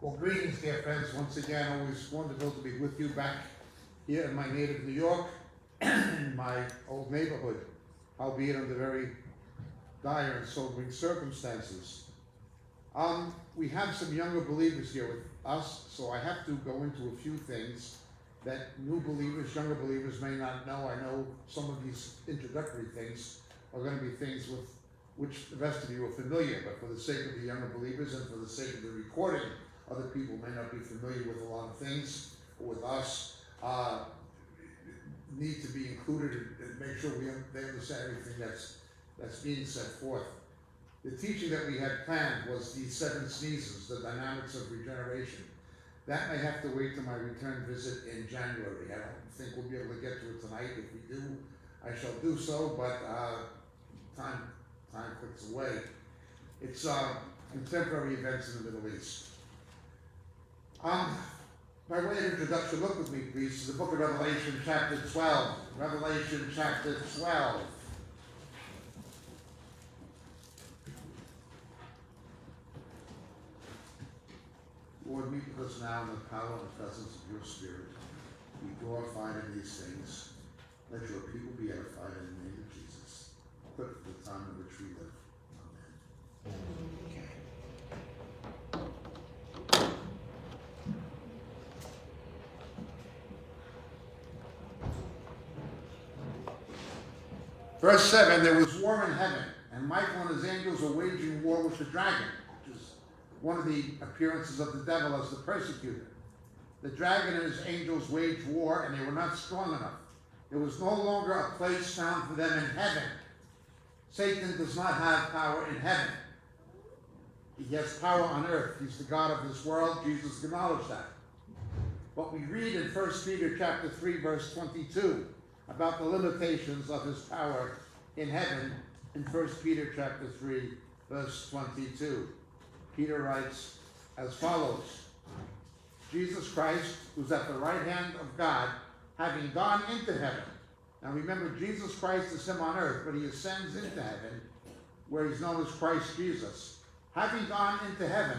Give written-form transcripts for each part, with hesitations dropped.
Well, greetings, dear friends. Once again, always wonderful to be with you back here in my native New York, in my old neighborhood, albeit under very dire and sobering circumstances. We have some younger believers here with us, so I have to go into a few things that new believers, younger believers may not know. I know some of these introductory things are going to be things with which the rest of you are familiar, but for the sake of the younger believers and for the sake of the recording, other people may not be familiar with a lot of things, or with us, need to be included and make sure they understand everything that's being set forth. The teaching that we had planned was the 7 sneezes, the dynamics of regeneration. That may have to wait till my return visit in January. I don't think we'll be able to get to it tonight. If we do, I shall do so, but time clicks away. It's contemporary events in the Middle East. By way of introduction, look with me, please, to the book of Revelation, chapter 12. Revelation, chapter 12. Lord, meet with us now in the power and presence of your Spirit. Be glorified in these things. Let your people be edified in the name of Jesus. Put for the time in which we live. Amen. Okay. Verse 7, there was war in heaven, and Michael and his angels were waging war with the dragon, which is one of the appearances of the devil as the persecutor. The dragon and his angels waged war, and they were not strong enough. There was no longer a place found for them in heaven. Satan does not have power in heaven. He has power on earth. He's the God of this world. Jesus acknowledged that. But we read in 1 Peter chapter 3, verse 22, about the limitations of his power in heaven in 1 Peter chapter 3, verse 22. Peter writes as follows: Jesus Christ, who's at the right hand of God, having gone into heaven. Now remember, Jesus Christ is him on earth, but he ascends into heaven, where he's known as Christ Jesus. Having gone into heaven,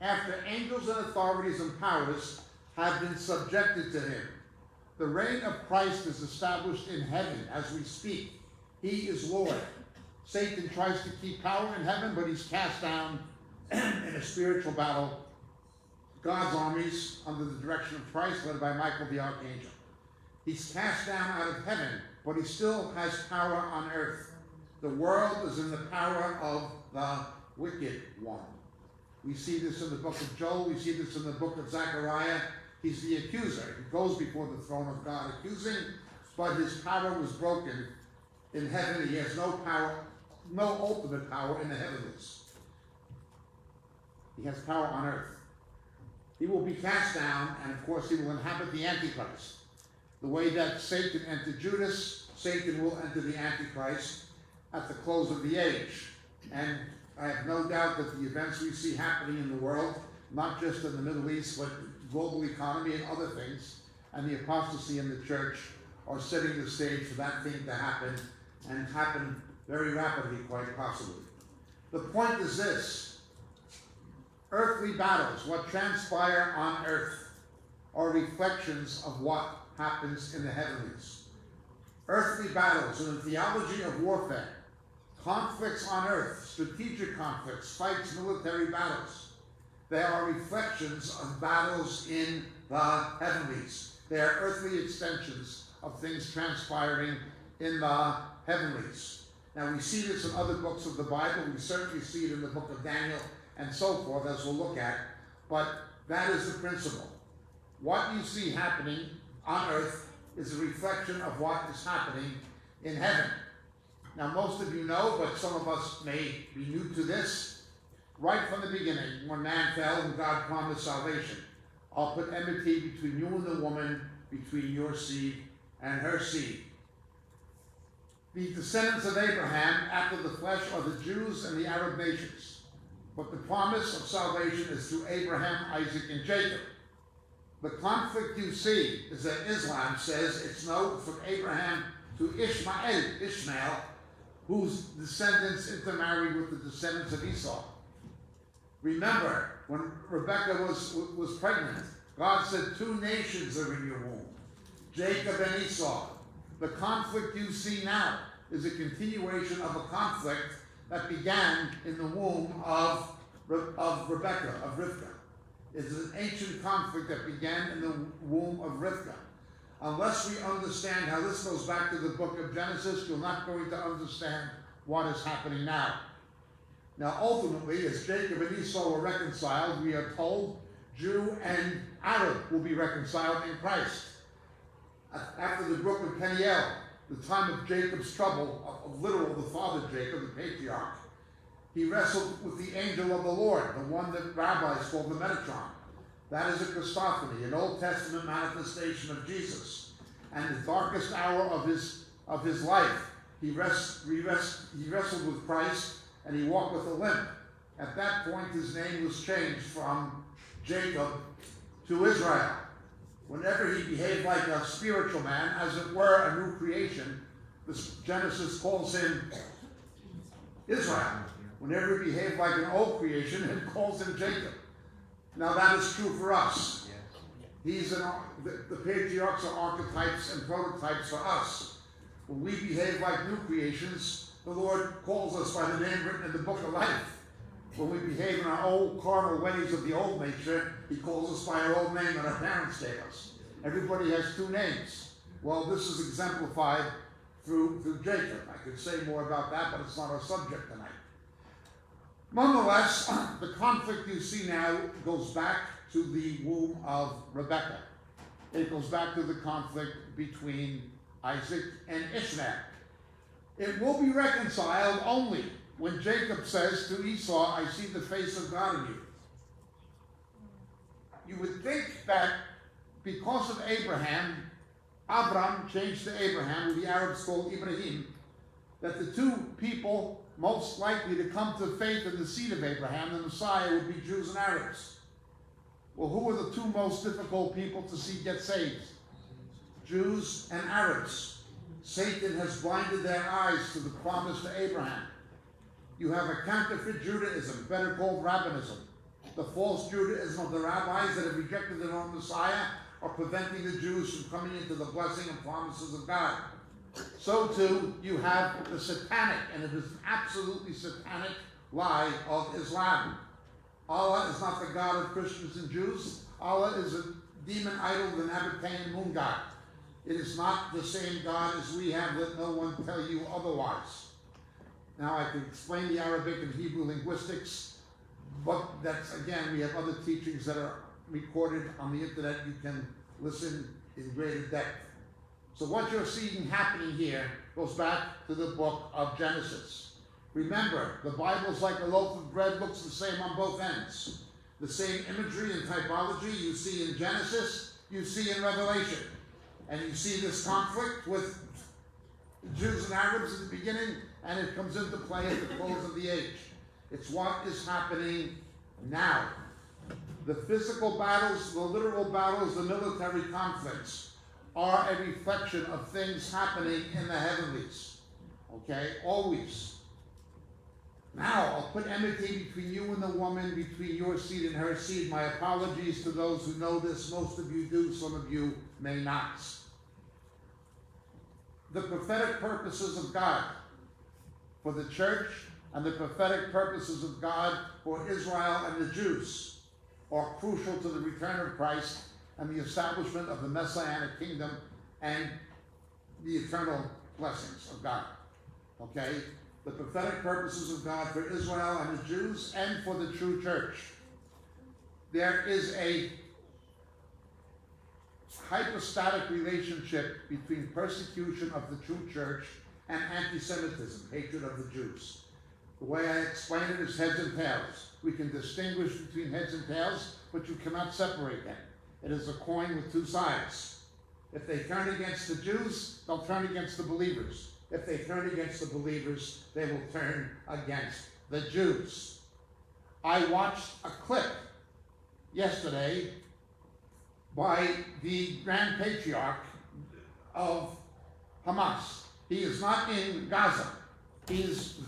after angels and authorities and powers have been subjected to him. The reign of Christ is established in heaven as we speak. He is Lord. Satan tries to keep power in heaven, but he's cast down in a spiritual battle. God's armies, under the direction of Christ, led by Michael the Archangel. He's cast down out of heaven, but he still has power on earth. The world is in the power of the wicked one. We see this in the book of Joel. We see this in the book of Zechariah. He's the accuser. He goes before the throne of God accusing, but his power was broken in heaven. He has no power, no ultimate power in the heavens. He has power on earth. He will be cast down, and of course he will inhabit the Antichrist. The way that Satan entered Judas, Satan will enter the Antichrist at the close of the age. And I have no doubt that the events we see happening in the world, not just in the Middle East, but global economy and other things, and the apostasy in the church are setting the stage for that thing to happen, and happen very rapidly, quite possibly. The point is this: earthly battles, what transpire on earth, are reflections of what happens in the heavenlies. Earthly battles, in the theology of warfare, conflicts on earth, strategic conflicts, fights, military battles, they are reflections of battles in the heavenlies. They are earthly extensions of things transpiring in the heavenlies. Now we see this in other books of the Bible. We certainly see it in the book of Daniel and so forth, as we'll look at. But that is the principle. What you see happening on earth is a reflection of what is happening in heaven. Now most of you know, but some of us may be new to this. Right from the beginning, when man fell and God promised salvation, I'll put enmity between you and the woman, between your seed and her seed. The descendants of Abraham after the flesh are the Jews and the Arab nations. But the promise of salvation is through Abraham, Isaac, and Jacob. The conflict you see is that Islam says it's no from Abraham to Ishmael, whose descendants intermarried with the descendants of Esau. Remember, when Rebekah was pregnant, God said 2 nations are in your womb, Jacob and Esau. The conflict you see now is a continuation of a conflict that began in the womb of Rebekah, of Rivkah. It's an ancient conflict that began in the womb of Rivkah. Unless we understand how this goes back to the book of Genesis, you're not going to understand what is happening now. Now, ultimately, as Jacob and Esau were reconciled, we are told Jew and Arab will be reconciled in Christ. After the brook of Peniel, the time of Jacob's trouble, of literal, the father Jacob, the patriarch, he wrestled with the angel of the Lord, the one that rabbis call the Metatron. That is a Christophany, an Old Testament manifestation of Jesus. And the darkest hour of his life, he wrestled with Christ, and he walked with a limp. At that point, his name was changed from Jacob to Israel. Whenever he behaved like a spiritual man, as it were a new creation, Genesis calls him Israel. Whenever he behaved like an old creation, it calls him Jacob. Now that is true for us. The patriarchs are archetypes and prototypes for us. When we behave like new creations, the Lord calls us by the name written in the book of life. When we behave in our old carnal ways of the old nature, he calls us by our old name that our parents gave us. Everybody has 2 names. Well, this is exemplified through Jacob. I could say more about that, but it's not our subject tonight. Nonetheless, the conflict you see now goes back to the womb of Rebekah. It goes back to the conflict between Isaac and Ishmael. It will be reconciled only when Jacob says to Esau, I see the face of God in you. You would think that because of Abraham, Abram changed to Abraham, who the Arabs call Ibrahim, that the 2 people most likely to come to faith in the seed of Abraham, the Messiah, would be Jews and Arabs. Well, who are the 2 most difficult people to see get saved? Jews and Arabs. Satan has blinded their eyes to the promise to Abraham. You have a counterfeit Judaism, better called Rabbinism. The false Judaism of the rabbis that have rejected their own Messiah are preventing the Jews from coming into the blessing and promises of God. So too, you have the satanic, and it is an absolutely satanic lie of Islam. Allah is not the God of Christians and Jews. Allah is a demon idol, the Nabatean moon god. It is not the same God as we have. Let no one tell you otherwise. Now I can explain the Arabic and Hebrew linguistics, but that's, again, we have other teachings that are recorded on the internet. You can listen in greater depth. So what you're seeing happening here goes back to the book of Genesis. Remember, the Bible's like a loaf of bread, looks the same on both ends. The same imagery and typology you see in Genesis, you see in Revelation. And you see this conflict with Jews and Arabs in the beginning, and it comes into play at the close of the age. It's what is happening now. The physical battles, the literal battles, the military conflicts are a reflection of things happening in the heavenlies. Okay? Always. Now, I'll put enmity between you and the woman, between your seed and her seed. My apologies to those who know this. Most of you do, some of you may not. The prophetic purposes of God for the church and the prophetic purposes of God for Israel and the Jews are crucial to the return of Christ and the establishment of the Messianic kingdom and the eternal blessings of God. Okay? The prophetic purposes of God for Israel and the Jews and for the true church. There is a hypostatic relationship between persecution of the true church and anti-Semitism, hatred of the Jews. The way I explain it is heads and tails. We can distinguish between heads and tails, but you cannot separate them. It is a coin with 2 sides. If they turn against the Jews, they'll turn against the believers. If they turn against the believers, they will turn against the Jews. I watched a clip yesterday by the Grand Patriarch of Hamas. He is not in Gaza. He is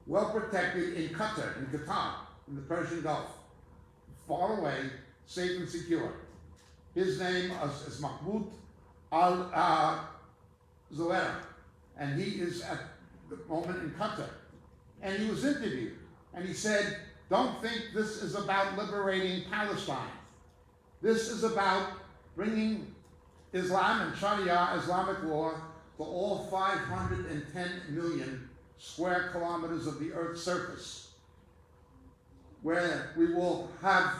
well protected in Qatar, in the Persian Gulf, far away, safe and secure. His name is Mahmoud al-Zawera, and he is at the moment in Qatar. And he was interviewed, and he said, don't think this is about liberating Palestine. This is about bringing Islam and Sharia, Islamic law, to all 510 million square kilometers of the Earth's surface, where we will have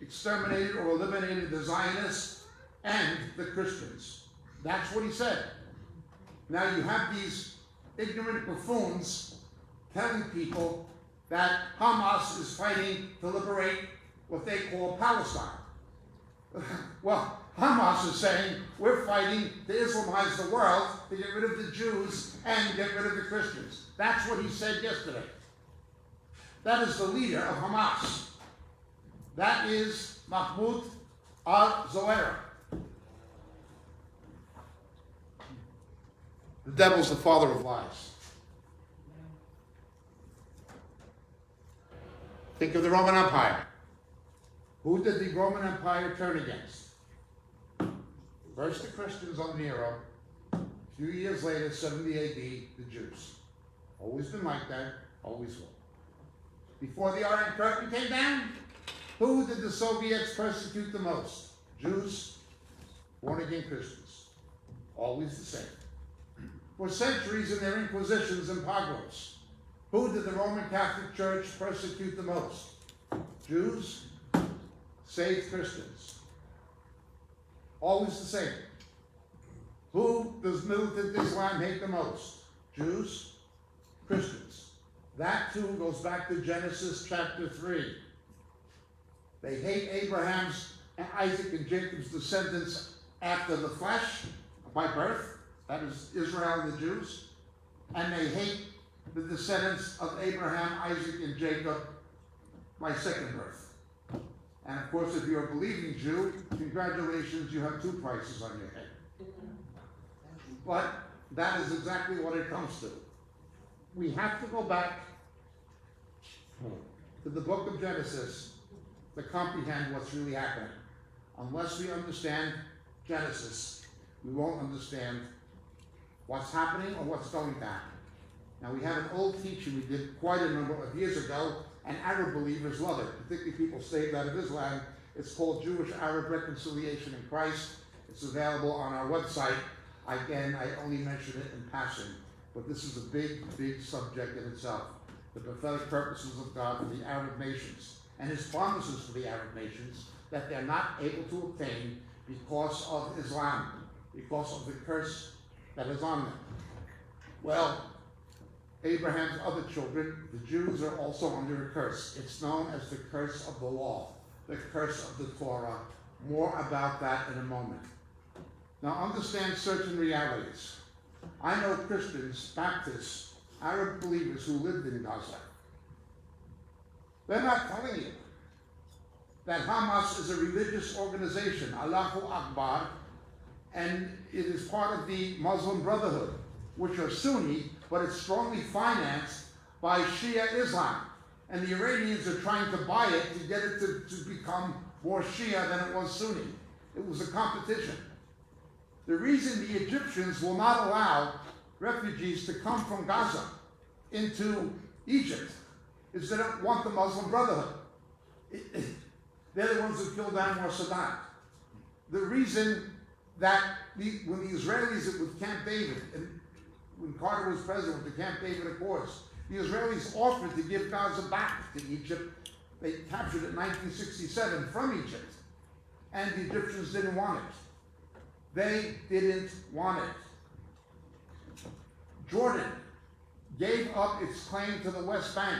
exterminated or eliminated the Zionists and the Christians. That's what he said. Now you have these ignorant buffoons telling people that Hamas is fighting to liberate what they call Palestine. Well, Hamas is saying we're fighting to Islamize the world, to get rid of the Jews and get rid of the Christians. That's what he said yesterday. That is the leader of Hamas. That is Mahmoud al-Zawera. The devil's the father of lies. Think of the Roman Empire. Who did the Roman Empire turn against? First the Christians under Nero. A few years later, 70 AD, the Jews. Always been like that, always will. Before the Iron Curtain came down, who did the Soviets persecute the most? Jews, born-again Christians. Always the same. For centuries in their inquisitions and pogroms, who did the Roman Catholic Church persecute the most? Jews, saved Christians. Always the same. Who does militant Islam hate the most? Jews, Christians. That too goes back to Genesis chapter 3. They hate Abraham's and Isaac and Jacob's descendants after the flesh, by birth. That is Israel and the Jews. And they hate the descendants of Abraham, Isaac, and Jacob by second birth. And of course, if you're a believing Jew, congratulations, you have two prices on your head. But that is exactly what it comes to. We have to go back to the book of Genesis to comprehend what's really happening. Unless we understand Genesis, we won't understand what's happening or what's going to happen. Now, we have an old teaching we did quite a number of years ago, and Arab believers love it, particularly people saved out of Islam. It's called Jewish-Arab Reconciliation in Christ. It's available on our website. Again, I only mention it in passing, but this is a big, big subject in itself. The prophetic purposes of God for the Arab nations, and his promises for the Arab nations that they're not able to obtain because of Islam, because of the curse that is on them. Well, Abraham's other children, the Jews, are also under a curse. It's known as the curse of the law, the curse of the Torah. More about that in a moment. Now understand certain realities. I know Christians, Baptists, Arab believers who lived in Gaza. They're not telling you that Hamas is a religious organization, Allahu Akbar, and it is part of the Muslim Brotherhood, which are Sunni, but it's strongly financed by Shia Islam. And the Iranians are trying to buy it to get it to become more Shia than it was Sunni. It was a competition. The reason the Egyptians will not allow refugees to come from Gaza into Egypt is they don't want the Muslim Brotherhood. They're the ones who killed Anwar Sadat. The reason that when the Israelis with Camp David, and when Carter was president with the Camp David Accords, the Israelis offered to give Gaza back to Egypt. They captured it in 1967 from Egypt, and the Egyptians didn't want it. They didn't want it. Jordan gave up its claim to the West Bank.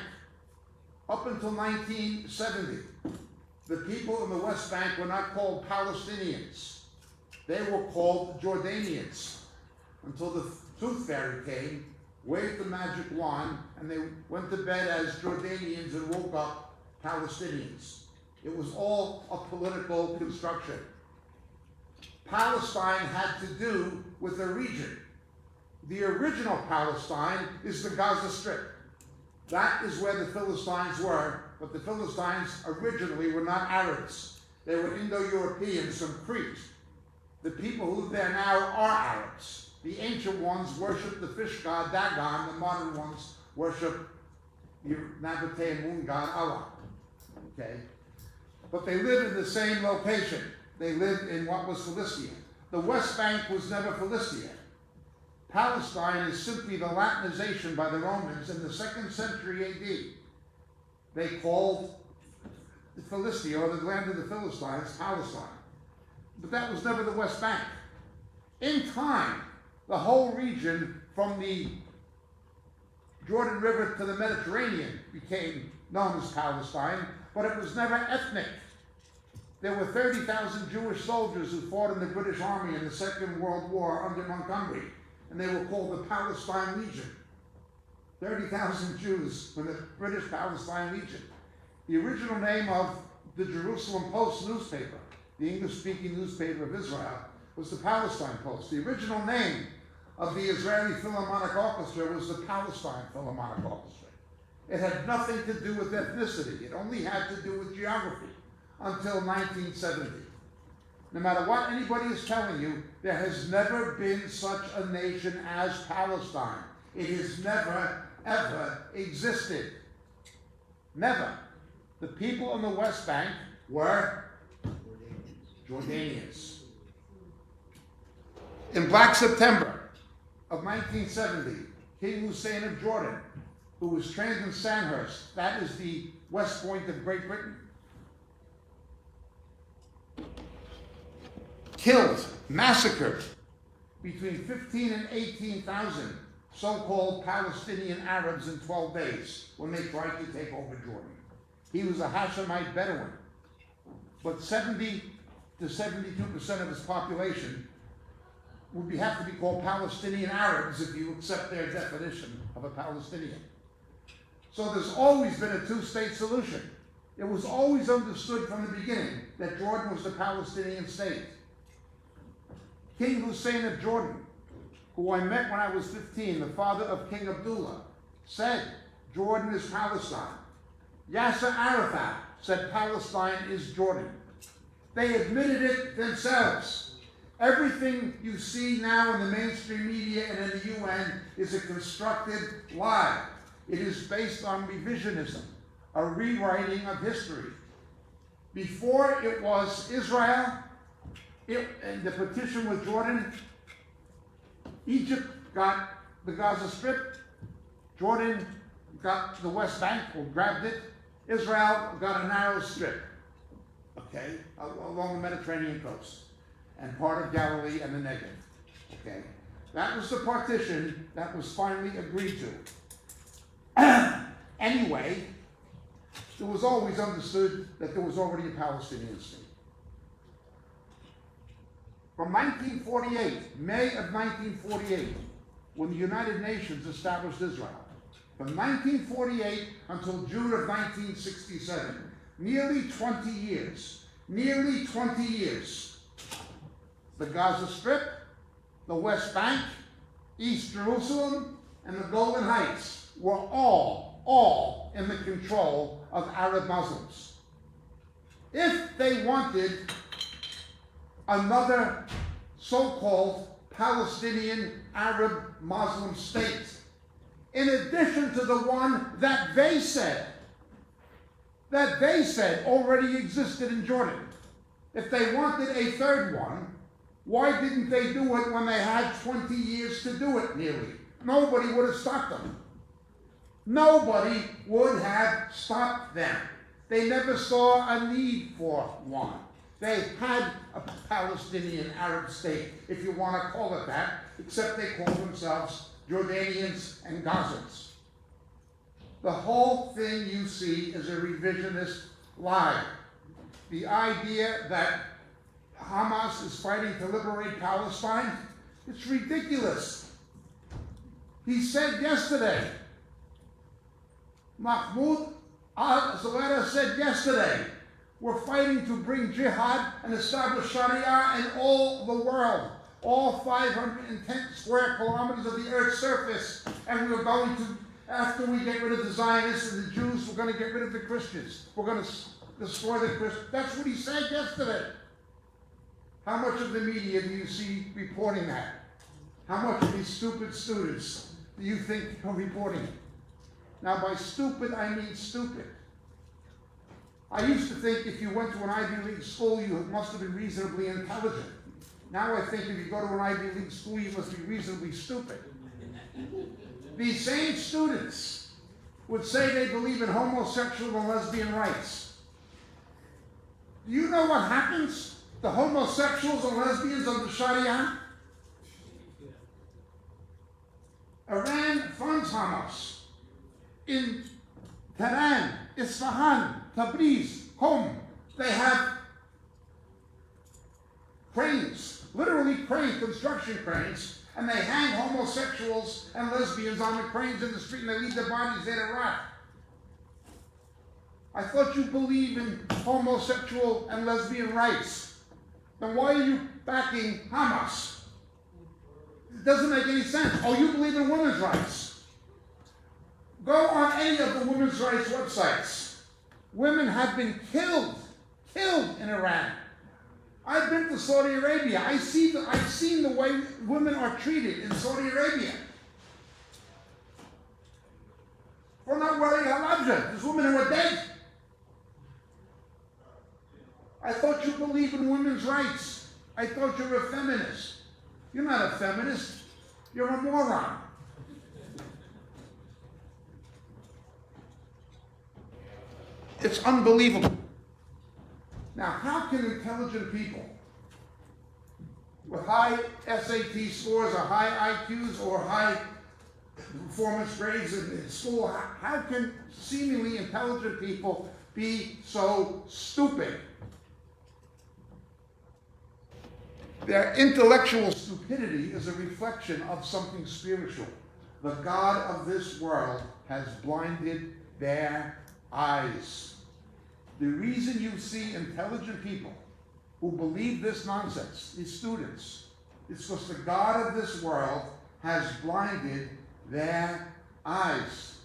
Up until 1970, the people in the West Bank were not called Palestinians. They were called Jordanians, until the tooth fairy came, waved the magic wand, and they went to bed as Jordanians and woke up Palestinians. It was all a political construction. Palestine had to do with a region. The original Palestine is the Gaza Strip. That is where the Philistines were, but the Philistines originally were not Arabs. They were Indo-Europeans from Crete. The people who live there now are Arabs. The ancient ones worship the fish god Dagon. The modern ones worship the Nabatean moon god Allah. Okay? But they live in the same location. They lived in what was Philistia. The West Bank was never Philistia. Palestine is simply the Latinization by the Romans in the 2nd century AD. They called Philistia, or the land of the Philistines, Palestine. But that was never the West Bank. In time, the whole region from the Jordan River to the Mediterranean became known as Palestine, but it was never ethnic. There were 30,000 Jewish soldiers who fought in the British Army in the Second World War under Montgomery, and they were called the Palestine Legion. 30,000 Jews from the British Palestine Legion. The original name of the Jerusalem Post newspaper, the English-speaking newspaper of Israel, was the Palestine Post. The original name of the Israeli Philharmonic Orchestra was the Palestine Philharmonic Orchestra. It had nothing to do with ethnicity. It only had to do with geography until 1970. No matter what anybody is telling you, there has never been such a nation as Palestine. It has never, ever existed. Never. The people on the West Bank were Jordanians. In Black September of 1970, King Hussein of Jordan, who was trained in Sandhurst, that is the West Point of Great Britain, killed, massacred between 15 and 18,000 so-called Palestinian Arabs in 12 days when they tried to take over Jordan. He was a Hashemite Bedouin, but 70 to 72% of his population would have to be called Palestinian Arabs if you accept their definition of a Palestinian. So there's always been a two-state solution. It was always understood from the beginning that Jordan was the Palestinian state. King Hussein of Jordan, who I met when I was 15, the father of King Abdullah, said Jordan is Palestine. Yasser Arafat said Palestine is Jordan. They admitted it themselves. Everything you see now in the mainstream media and in the UN is a constructed lie. It is based on revisionism, a rewriting of history. Before it was Israel, and the partition with Jordan, Egypt got the Gaza Strip, Jordan got the West Bank, or grabbed it, Israel got a narrow strip, okay, along the Mediterranean coast, and part of Galilee and the Negev, okay. That was the partition that was finally agreed to. Anyway, it was always understood that there was already a Palestinian state. From 1948, May of 1948, when the United Nations established Israel, from 1948 until June of 1967, nearly 20 years, the Gaza Strip, the West Bank, East Jerusalem, and the Golan Heights were all in the control of Arab Muslims. If they wanted another so-called Palestinian Arab Muslim state, in addition to the one that they said already existed in Jordan. If they wanted a third one, why didn't they do it when they had 20 years to do it nearly? Nobody would have stopped them. Nobody would have stopped them. They never saw a need for one. They had a Palestinian Arab state, if you want to call it that, except they call themselves Jordanians and Gazans. The whole thing you see is a revisionist lie. The idea that Hamas is fighting to liberate Palestine, it's ridiculous. He said yesterday, Mahmoud al-Zawahiri said yesterday, we're fighting to bring jihad and establish Sharia in all the world, all 510 square kilometers of the Earth's surface, and we're going to after we get rid of the Zionists and the Jews, we're going to get rid of the Christians. We're going to destroy the Christians. That's what he said yesterday. How much of the media do you see reporting that? How much of these stupid students do you think are reporting it? Now, by stupid, I mean stupid. I used to think if you went to an Ivy League school, you must have been reasonably intelligent. Now I think if you go to an Ivy League school, you must be reasonably stupid. These same students would say they believe in homosexual and lesbian rights. Do you know what happens to homosexuals and lesbians under Sharia? Iran funds Hamas. In Tehran, Isfahan, Tabriz, Qom, they have cranes, literally construction cranes, and they hang homosexuals and lesbians on the cranes in the street and they leave their bodies there to rot. I thought you believe in homosexual and lesbian rights. Then why are you backing Hamas? It doesn't make any sense. Oh, you believe in women's rights. Go on any of the women's rights websites. Women have been killed in Iran. I've been to Saudi Arabia. I've seen the way women are treated in Saudi Arabia. For not wearing hijab. There's women who are dead. I thought you believed in women's rights. I thought you were a feminist. You're not a feminist. You're a moron. It's unbelievable. Now, how can intelligent people with high SAT scores or high IQs or high performance grades in school, how can seemingly intelligent people be so stupid? Their intellectual stupidity is a reflection of something spiritual. The God of this world has blinded their eyes. The reason you see intelligent people who believe this nonsense, these students, is because the God of this world has blinded their eyes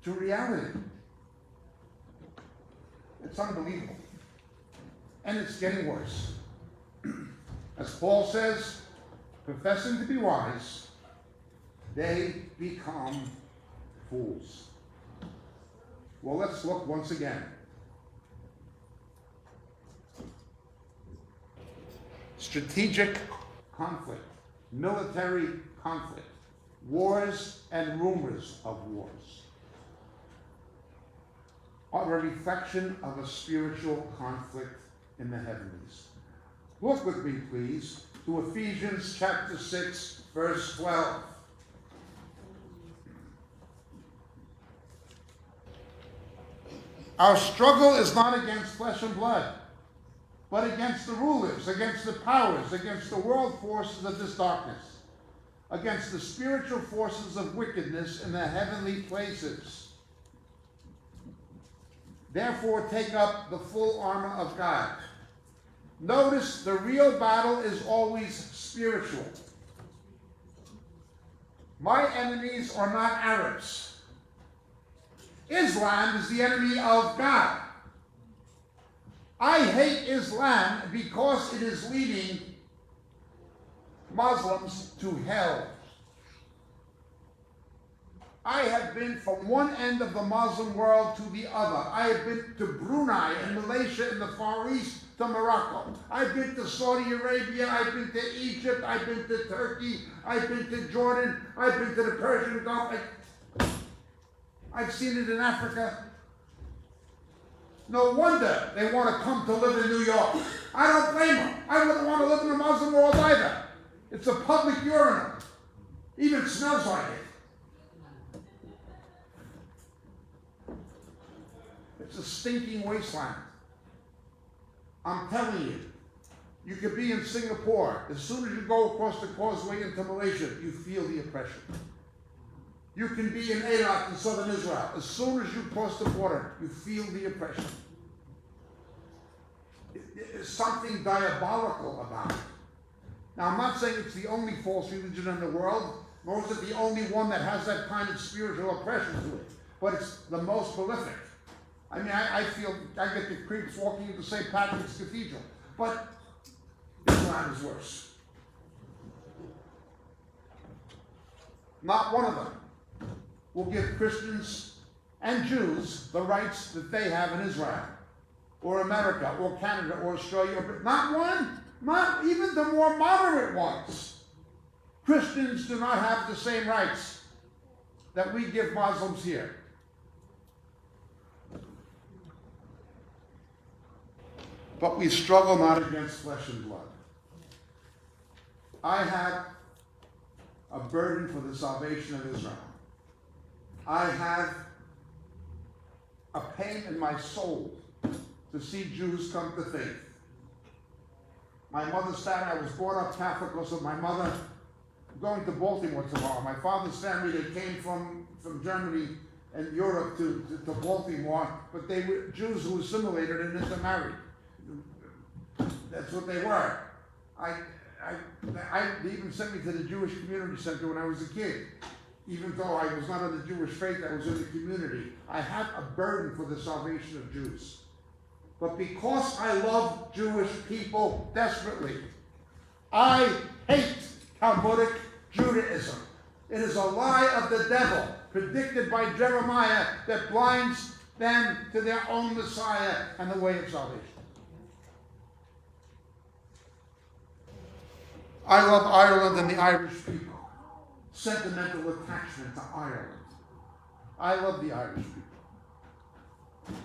to reality. It's unbelievable. And it's getting worse. As Paul says, professing to be wise, they become fools. Well, let's look once again. Strategic conflict, military conflict, wars and rumors of wars are a reflection of a spiritual conflict in the heavenlies. Look with me, please, to Ephesians chapter 6, verse 12. Our struggle is not against flesh and blood, but against the rulers, against the powers, against the world forces of this darkness, against the spiritual forces of wickedness in the heavenly places. Therefore, take up the full armor of God. Notice the real battle is always spiritual. My enemies are not Arabs. Islam is the enemy of God. I hate Islam because it is leading Muslims to hell. I have been from one end of the Muslim world to the other. I have been to Brunei and Malaysia in the Far East to Morocco. I've been to Saudi Arabia. I've been to Egypt. I've been to Turkey. I've been to Jordan. I've been to the Persian Gulf. I've seen it in Africa. No wonder they want to come to live in New York. I don't blame them. I wouldn't want to live in the Muslim world either. It's a public urinal. Even smells like it. It's a stinking wasteland. I'm telling you, you could be in Singapore. As soon as you go across the causeway into Malaysia, you feel the oppression. You can be in Eilat in southern Israel. As soon as you cross the border, you feel the oppression. There's something diabolical about it. Now, I'm not saying it's the only false religion in the world. nor is it the only one that has that kind of spiritual oppression to it, but it's the most prolific. I mean, I feel I get the creeps walking into St. Patrick's Cathedral, but Islam is worse. Not one of them will give Christians and Jews the rights that they have in Israel, or America, or Canada, or Australia, but not one, not even the more moderate ones. Christians do not have the same rights that we give Muslims here. But we struggle not against flesh and blood. I have a burden for the salvation of Israel. I have a pain in my soul to see Jews come to faith. My mother's family, I was brought up Catholic because of my mother going to Baltimore tomorrow. My father's family, they came from Germany and Europe to Baltimore, but they were Jews who assimilated and intermarried. That's what they were. They even sent me to the Jewish Community Center when I was a kid. Even though I was not of the Jewish faith, I was in the community. I have a burden for the salvation of Jews. But because I love Jewish people desperately, I hate Talmudic Judaism. It is a lie of the devil, predicted by Jeremiah, that blinds them to their own Messiah and the way of salvation. I love Ireland and the Irish people. Sentimental attachment to Ireland. I love the Irish people.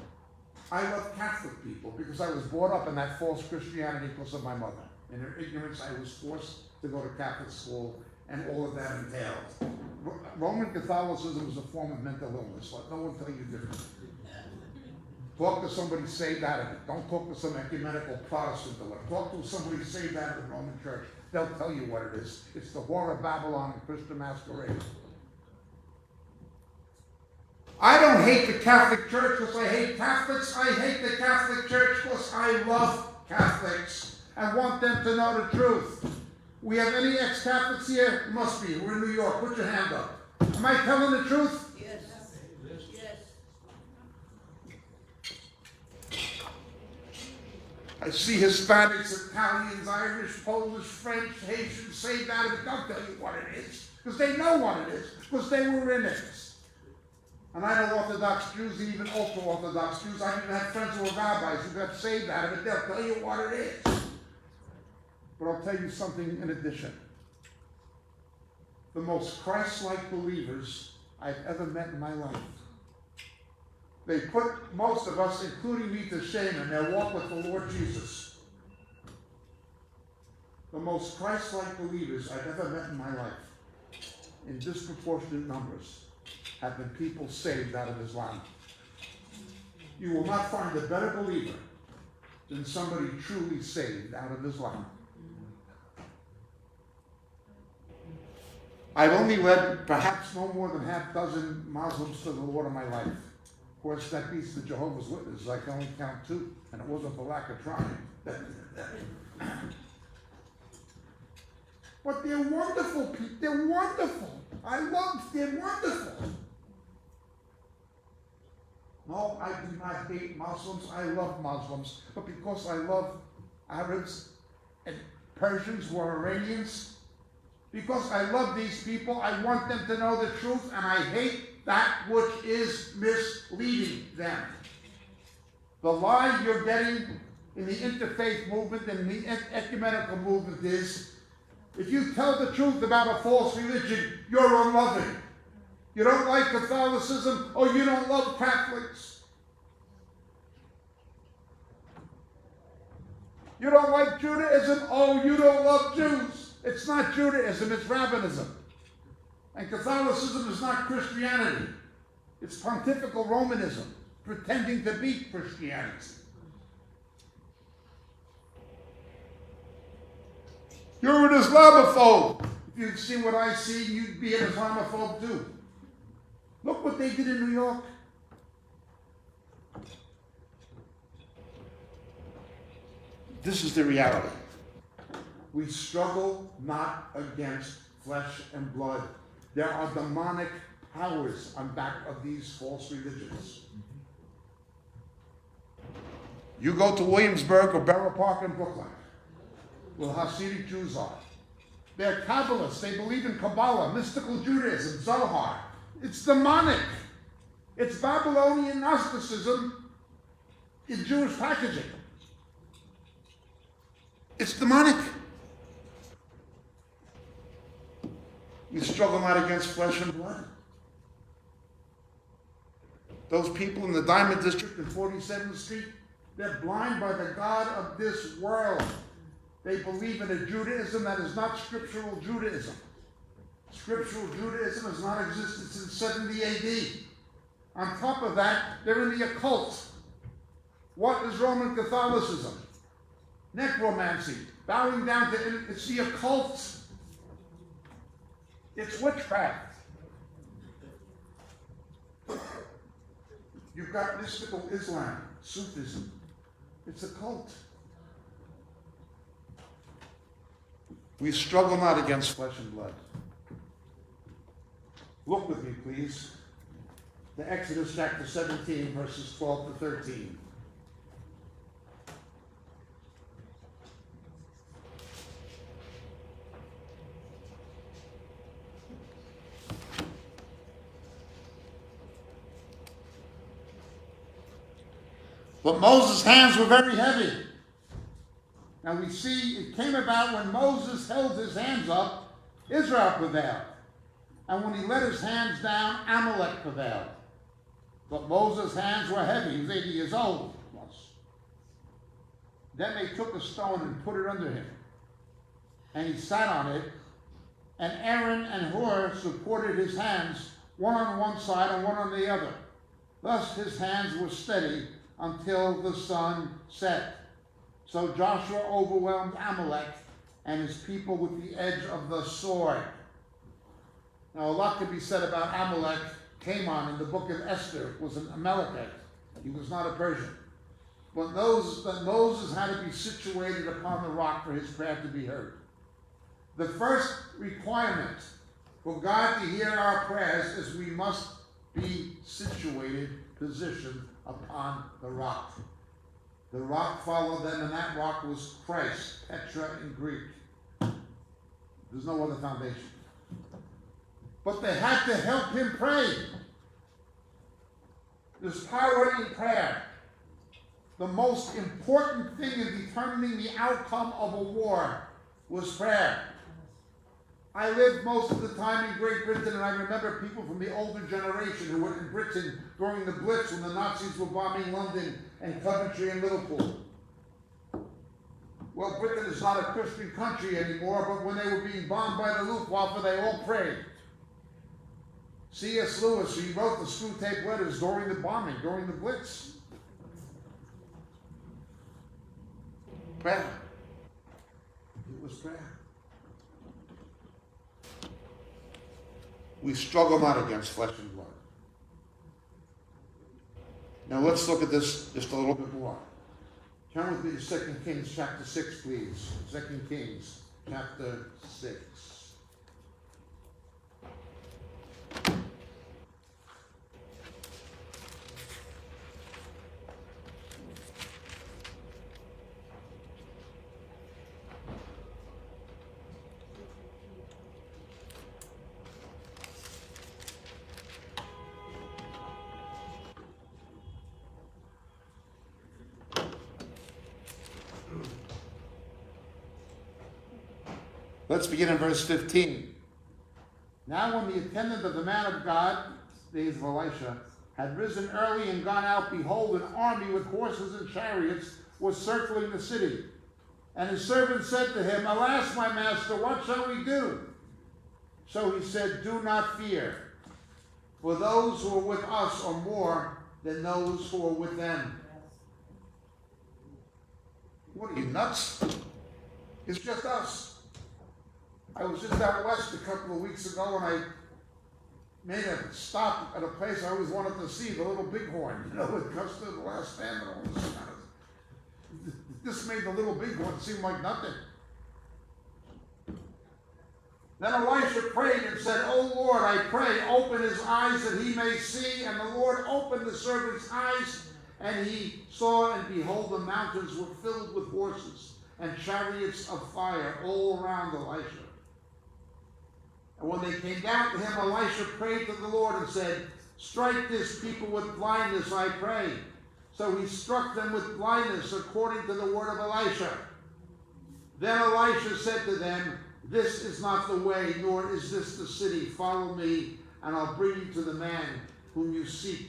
I love Catholic people because I was brought up in that false Christianity because of my mother. In her ignorance, I was forced to go to Catholic school, and all of that entailed. Roman Catholicism is a form of mental illness. Let no one tell you different. Talk to somebody saved out of it. Don't talk to some ecumenical Protestant. Talk to somebody saved out of the Roman Church. They'll tell you what it is. It's the whore of Babylon and Christian masquerade. I don't hate the Catholic Church because I hate Catholics. I hate the Catholic Church because I love Catholics and want them to know the truth. We have any ex-Catholics here? Must be. We're in New York. Put your hand up. Am I telling the truth? Yes. I see Hispanics, Italians, Irish, Polish, French, Haitians saved out of it. They'll tell you what it is because they know what it is because they were in it. And I know Orthodox Jews, and even ultra-Orthodox Jews. I even have friends who are rabbis who got saved out of it. They'll tell you what it is. But I'll tell you something in addition. The most Christ-like believers I've ever met in my life. They put most of us, including me, to shame in their walk with the Lord Jesus. The most Christ-like believers I've ever met in my life, in disproportionate numbers, have been people saved out of Islam. You will not find a better believer than somebody truly saved out of Islam. I've only led perhaps no more than half dozen Muslims to the Lord in my life. Of course, that beats the Jehovah's Witnesses. I can only count 2, and it wasn't for lack of trying. But they're wonderful people. They're wonderful. They're wonderful. No, I do not hate Muslims. I love Muslims. But because I love Arabs and Persians who are Iranians, because I love these people, I want them to know the truth, and I hate that which is misleading them. The lie you're getting in the interfaith movement and the ecumenical movement is, if you tell the truth about a false religion, you're unloving. You don't like Catholicism, or you don't love Catholics. You don't like Judaism, oh, you don't love Jews. It's not Judaism, it's Rabbinism. And Catholicism is not Christianity. It's pontifical Romanism, pretending to be Christianity. You're an Islamophobe. If you'd seen what I see, you'd be an Islamophobe too. Look what they did in New York. This is the reality. We struggle not against flesh and blood, There are demonic powers on back of these false religions. You go to Williamsburg or Borough Park in Brooklyn, where Hasidic Jews are. They're Kabbalists. They believe in Kabbalah, mystical Judaism, Zohar. It's demonic. It's Babylonian Gnosticism in Jewish packaging. It's demonic. We struggle not against flesh and blood. Those people in the Diamond District in 47th Street, they're blind by the God of this world. They believe in a Judaism that is not scriptural Judaism. Scriptural Judaism has not existed since 70 AD. On top of that, they're in the occult. What is Roman Catholicism? Necromancy, bowing down to, it's the occult. It's witchcraft. You've got mystical Islam, Sufism. It's a cult. We struggle not against flesh and blood. Look with me, please, to Exodus chapter 17, verses 12 to 13. But Moses' hands were very heavy. Now we see it came about when Moses held his hands up, Israel prevailed. And when he let his hands down, Amalek prevailed. But Moses' hands were heavy. He was 80 years old. Then they took a stone and put it under him. And he sat on it. And Aaron and Hur supported his hands, one on one side and one on the other. Thus his hands were steady until the sun set. So Joshua overwhelmed Amalek and his people with the edge of the sword. Now a lot could be said about Amalek. Haman in the book of Esther was an Amalekite. He was not a Persian. But knows that Moses had to be situated upon the rock for his prayer to be heard. The first requirement for God to hear our prayers is we must be situated, positioned upon the rock. The rock followed them, and that rock was Christ, Petra in Greek. There's no other foundation. But they had to help him pray. There's power in prayer. The most important thing in determining the outcome of a war was prayer. I lived most of the time in Great Britain, and I remember people from the older generation who were in Britain during the Blitz when the Nazis were bombing London and Coventry and Liverpool. Well, Britain is not a Christian country anymore, but when they were being bombed by the Luftwaffe, they all prayed. C.S. Lewis, he wrote the screw tape letters during the bombing, during the Blitz. Prayer. It was prayer. We struggle not against flesh and blood. Now let's look at this just a little bit more. Turn with me to 2 Kings chapter 6, please. 2 Kings chapter 6. Let's begin in verse 15. Now when the attendant of the man of God, days of Elisha, had risen early and gone out, behold, an army with horses and chariots was circling the city. And his servant said to him, Alas, my master, what shall we do? So he said, Do not fear, for those who are with us are more than those who are with them. What are you, nuts? It's just us. I was just out west a couple of weeks ago, and I made a stop at a place I always wanted to see, the Little Bighorn, with Custer, the Last Stand, and all this kind of. This made the Little Bighorn seem like nothing. Then Elisha prayed and said, O Lord, I pray, open his eyes that he may see. And the Lord opened the servant's eyes, and he saw, and behold, the mountains were filled with horses and chariots of fire all around Elisha. And when they came down to him, Elisha prayed to the Lord and said, strike this people with blindness, I pray. So he struck them with blindness according to the word of Elisha. Then Elisha said to them, this is not the way, nor is this the city. Follow me, and I'll bring you to the man whom you seek.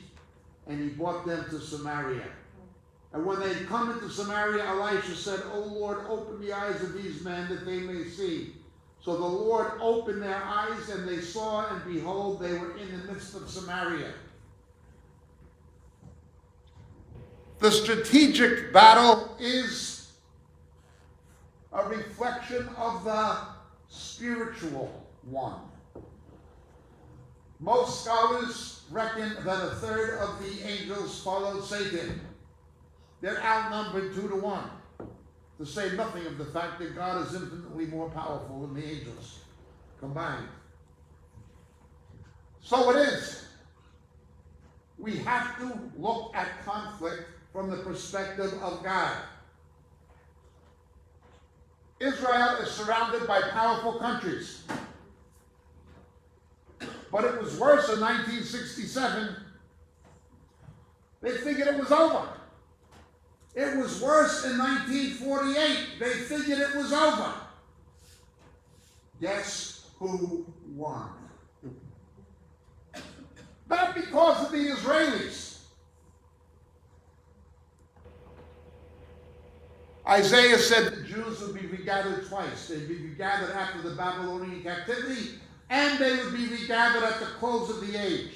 And he brought them to Samaria. And when they had come into Samaria, Elisha said, O Lord, open the eyes of these men that they may see. So the Lord opened their eyes, and they saw, and behold, they were in the midst of Samaria. The strategic battle is a reflection of the spiritual one. Most scholars reckon that a third of the angels followed Satan. They're outnumbered 2-1, to say nothing of the fact that God is infinitely more powerful than the angels combined. So it is. We have to look at conflict from the perspective of God. Israel is surrounded by powerful countries. But it was worse in 1967. They figured it was over. It was worse in 1948. They figured it was over. Guess who won? Not because of the Israelis. Isaiah said the Jews would be regathered twice. They'd be regathered after the Babylonian captivity, and they would be regathered at the close of the age.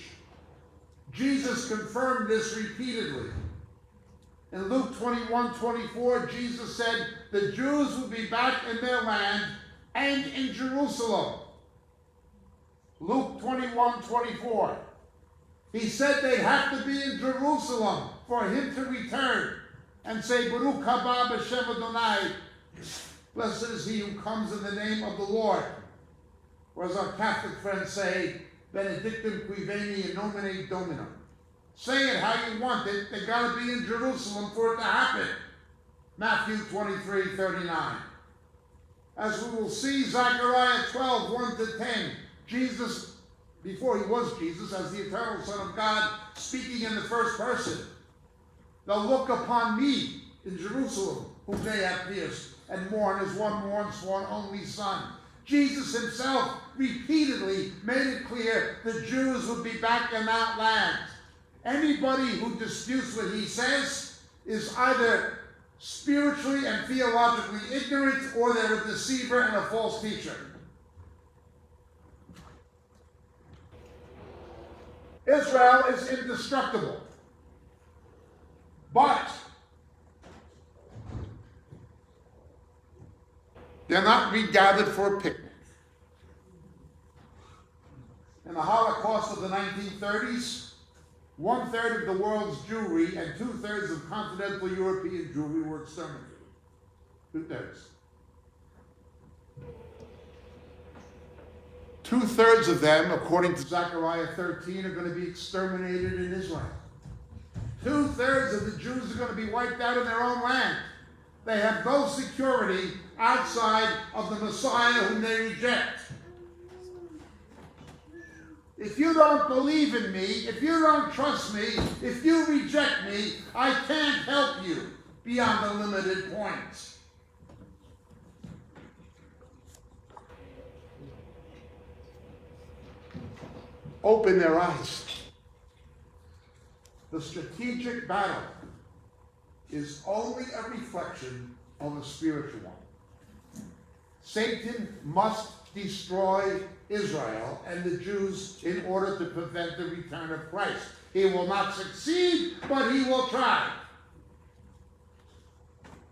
Jesus confirmed this repeatedly. In Luke 21:24, Jesus said the Jews would be back in their land and in Jerusalem. Luke 21:24. He said they'd have to be in Jerusalem for him to return and say, Baruch haba b'shem Adonai, blessed is he who comes in the name of the Lord. Or as our Catholic friends say, Benedictum qui veni in nomine Domini. Say it how you want it. They got to be in Jerusalem for it to happen. Matthew 23:39. As we will see, Zechariah 12:1-10, Jesus, before he was Jesus, as the eternal Son of God, speaking in the first person. They'll look upon me in Jerusalem, whom they have pierced, and mourn as one mourns for an only son. Jesus himself repeatedly made it clear the Jews would be back in that land. Anybody who disputes what he says is either spiritually and theologically ignorant, or they're a deceiver and a false teacher. Israel is indestructible. But they're not regathered for a picnic. In the Holocaust of the 1930s, 1/3 of the world's Jewry and 2/3 of continental European Jewry were exterminated. 2/3. 2/3 of them, according to Zechariah 13, are going to be exterminated in Israel. 2/3 of the Jews are going to be wiped out in their own land. They have no security outside of the Messiah whom they reject. If you don't believe in me, if you don't trust me, if you reject me, I can't help you beyond a limited point. Open their eyes. The strategic battle is only a reflection of a spiritual one. Satan must destroy Israel and the Jews in order to prevent the return of Christ. He will not succeed, but he will try.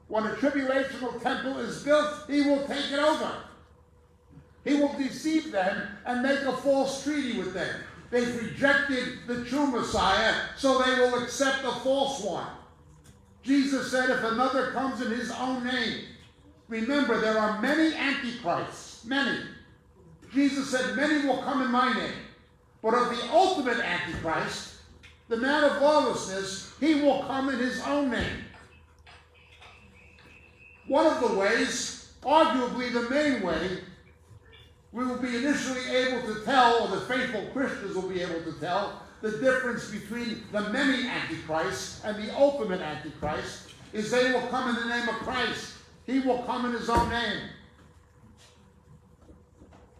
When a tribulational temple is built, he will take it over. He will deceive them and make a false treaty with them. They've rejected the true Messiah, so they will accept a false one. Jesus said, if another comes in his own name, remember there are many antichrists, many. Jesus said, many will come in my name. But of the ultimate Antichrist, the man of lawlessness, he will come in his own name. One of the ways, arguably the main way, we will be initially able to tell, or the faithful Christians will be able to tell, the difference between the many Antichrists and the ultimate Antichrist is they will come in the name of Christ. He will come in his own name.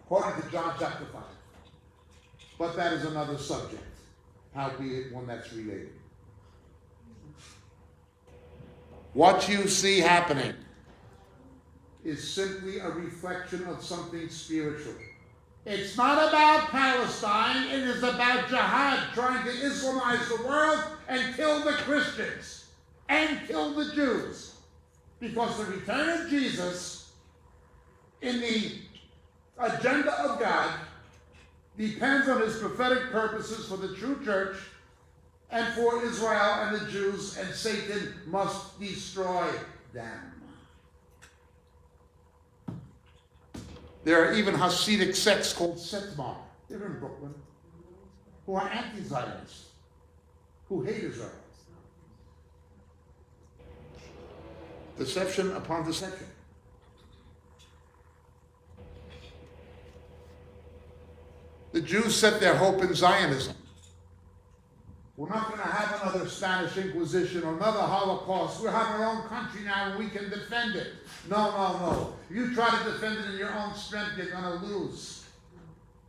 According to John chapter 5. But that is another subject, howbeit one that's related. What you see happening is simply a reflection of something spiritual. It's not about Palestine, it is about jihad, trying to Islamize the world and kill the Christians and kill the Jews. Because the return of Jesus in the agenda of God depends on his prophetic purposes for the true church and for Israel and the Jews, and Satan must destroy them. There are even Hasidic sects called Setmar, they're in Brooklyn, who are anti-Zionists, who hate Israel. Deception upon deception. The Jews set their hope in Zionism. We're not going to have another Spanish Inquisition or another Holocaust. We have our own country now and we can defend it. No. You try to defend it in your own strength, you're going to lose.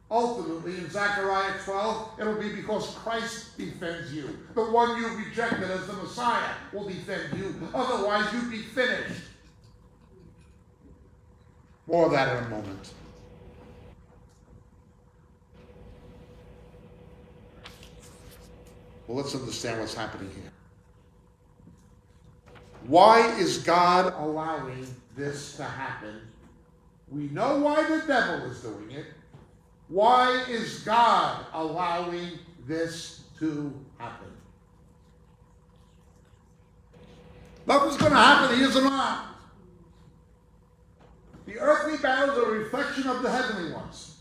Ultimately, in Zechariah 12, it'll be because Christ defends you. The one you rejected as the Messiah will defend you. Otherwise, you'd be finished. More of that in a moment. Well, let's understand what's happening here. Why is God allowing this to happen? We know why the devil is doing it. Why is God allowing this to happen? Nothing's going to happen, he isn't on. The earthly battles are a reflection of the heavenly ones.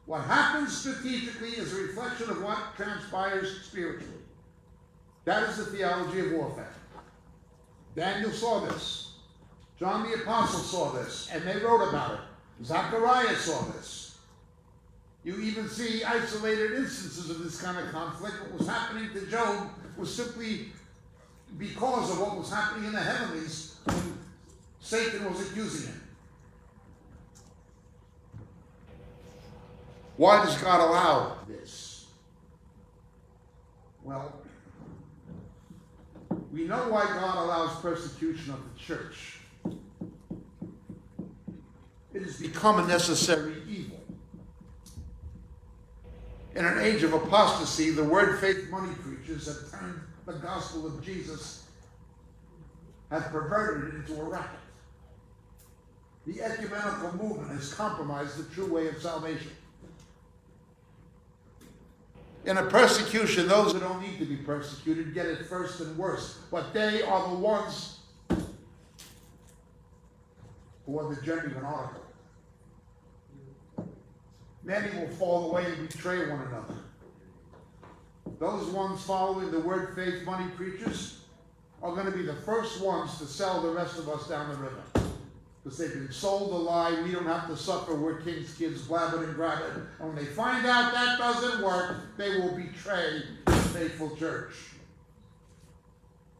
What happens strategically is a reflection of what transpires spiritually. That is the theology of warfare. Daniel saw this. John the Apostle saw this, and they wrote about it. Zechariah saw this. You even see isolated instances of this kind of conflict. What was happening to Job was simply because of what was happening in the heavenlies when Satan was accusing him. Why does God allow this? Well, we know why God allows persecution of the church. It has become a necessary evil. In an age of apostasy, the word faith money preachers have turned the gospel of Jesus, have perverted it into a racket. The ecumenical movement has compromised the true way of salvation. In a persecution, those who don't need to be persecuted get it first and worse. But they are the ones who are the genuine article. Many will fall away and betray one another. Those ones following the word faith money preachers are going to be the first ones to sell the rest of us down the river. Because they've been sold a lie, we don't have to suffer, we're king's kids, blab it and grab it. And when they find out that doesn't work, they will betray the faithful church.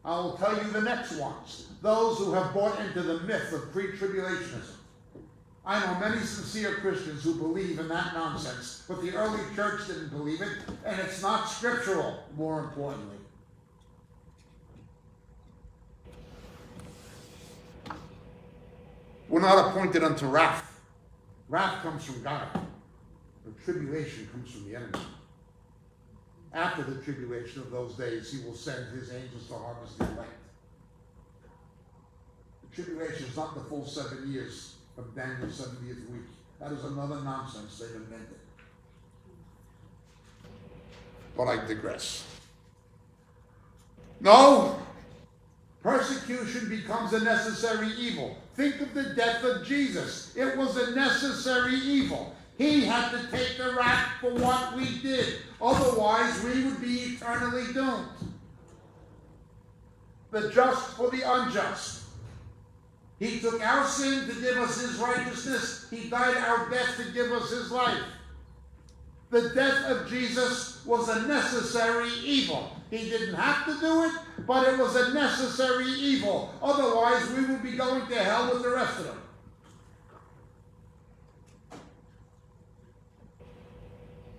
I will tell you the next ones, those who have bought into the myth of pre-tribulationism. I know many sincere Christians who believe in that nonsense, but the early church didn't believe it, and it's not scriptural, more importantly. We're not appointed unto wrath. Wrath comes from God. The tribulation comes from the enemy. After the tribulation of those days, he will send his angels to harvest the elect. The tribulation is not the full 7 years of Daniel's 70th week. That is another nonsense they've invented. But I digress. No, persecution becomes a necessary evil. Think of the death of Jesus. It was a necessary evil. He had to take the wrath for what we did. Otherwise, we would be eternally doomed. The just for the unjust. He took our sin to give us his righteousness. He died our death to give us his life. The death of Jesus was a necessary evil. He didn't have to do it, but it was a necessary evil. Otherwise, we would be going to hell with the rest of them.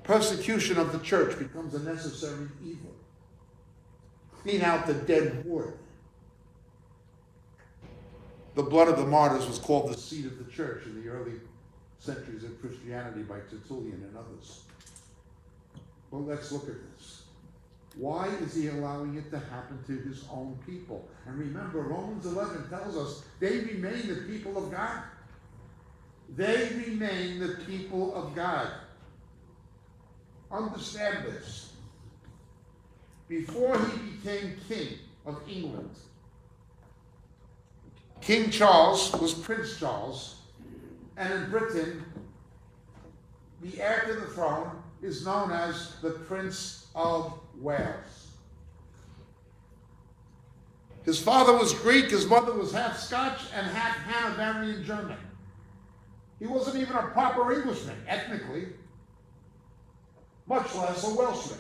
Persecution of the church becomes a necessary evil. Clean out the dead wood. The blood of the martyrs was called the seed of the church in the early centuries of Christianity by Tertullian and others. Well, let's look at this. Why is he allowing it to happen to his own people? And remember, Romans 11 tells us they remain the people of God. They remain the people of God. Understand this. Before he became king of England, King Charles was Prince Charles, and in Britain, the heir to the throne is known as the Prince of Wales. His father was Greek, his mother was half Scotch and half Hanoverian German. He wasn't even a proper Englishman, ethnically, much less a Welshman.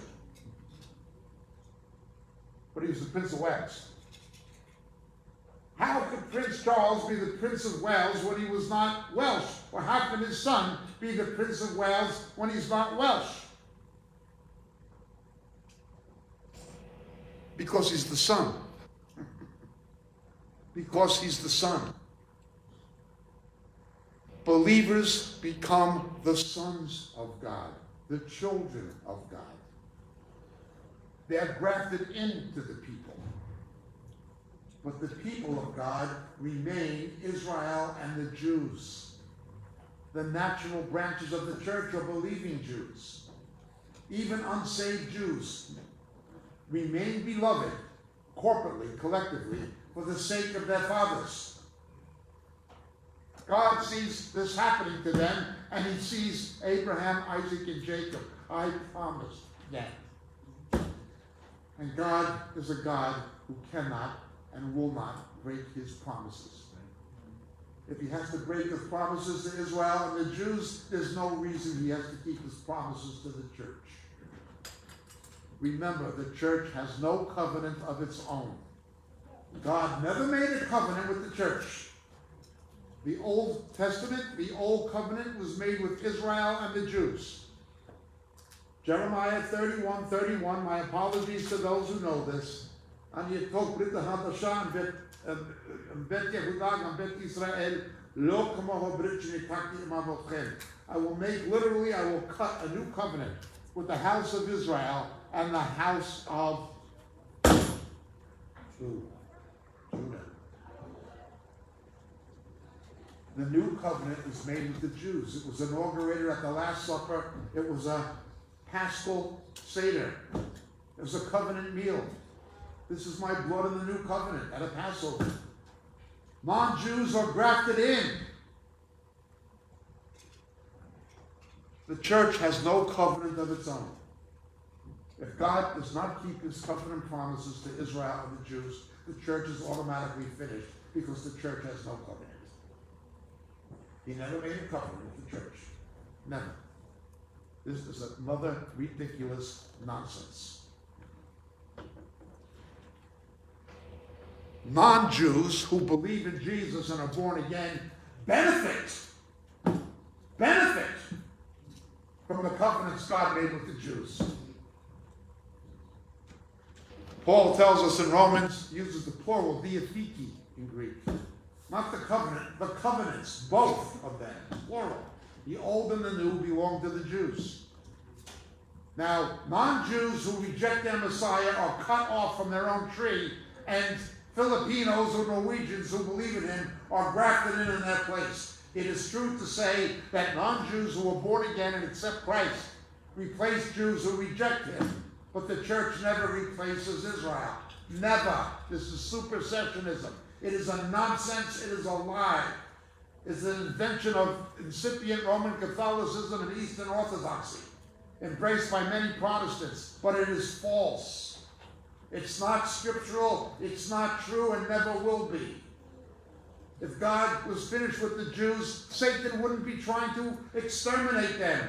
But he was the Prince of Wales. How could Prince Charles be the Prince of Wales when he was not Welsh? Or how can his son be the Prince of Wales when he's not Welsh? Because he's the son. Because he's the son. Believers become the sons of God, the children of God. They're grafted into the people. But the people of God remain Israel and the Jews. The natural branches of the church are believing Jews. Even unsaved Jews remain beloved corporately, collectively, for the sake of their fathers. God sees this happening to them, and he sees Abraham, Isaac, and Jacob. I promised them. And God is a God who cannot and will not break his promises. If he has to break his promises to Israel and the Jews, there's no reason he has to keep his promises to the church. Remember, the church has no covenant of its own. God never made a covenant with the church. The Old Testament, the Old Covenant, was made with Israel and the Jews. Jeremiah 31:31, my apologies to those who know this. I will cut a new covenant with the house of Israel and the house of Judah. The new covenant was made with the Jews. It was inaugurated at the Last Supper. It was a Paschal Seder. It was a covenant meal. This is my blood in the new covenant at a Passover. Non-Jews are grafted in. The church has no covenant of its own. If God does not keep his covenant promises to Israel and the Jews, the church is automatically finished because the church has no covenant. He never made a covenant with the church. Never. This is another ridiculous nonsense. Non-Jews who believe in Jesus and are born again benefit from the covenants God made with the Jews. Paul tells us in Romans, uses the plural, diatheke in Greek. Not the covenant, the covenants, both of them, plural. The old and the new belong to the Jews. Now, non-Jews who reject their Messiah are cut off from their own tree, and Filipinos or Norwegians who believe in him are grafted in their place. It is true to say that non-Jews who are born again and accept Christ replace Jews who reject him, but the church never replaces Israel. Never. This is supersessionism. It is a nonsense. It is a lie. is an invention of incipient Roman Catholicism and Eastern Orthodoxy, embraced by many Protestants, but it is false. It's not scriptural, it's not true, and never will be. If God was finished with the Jews, Satan wouldn't be trying to exterminate them.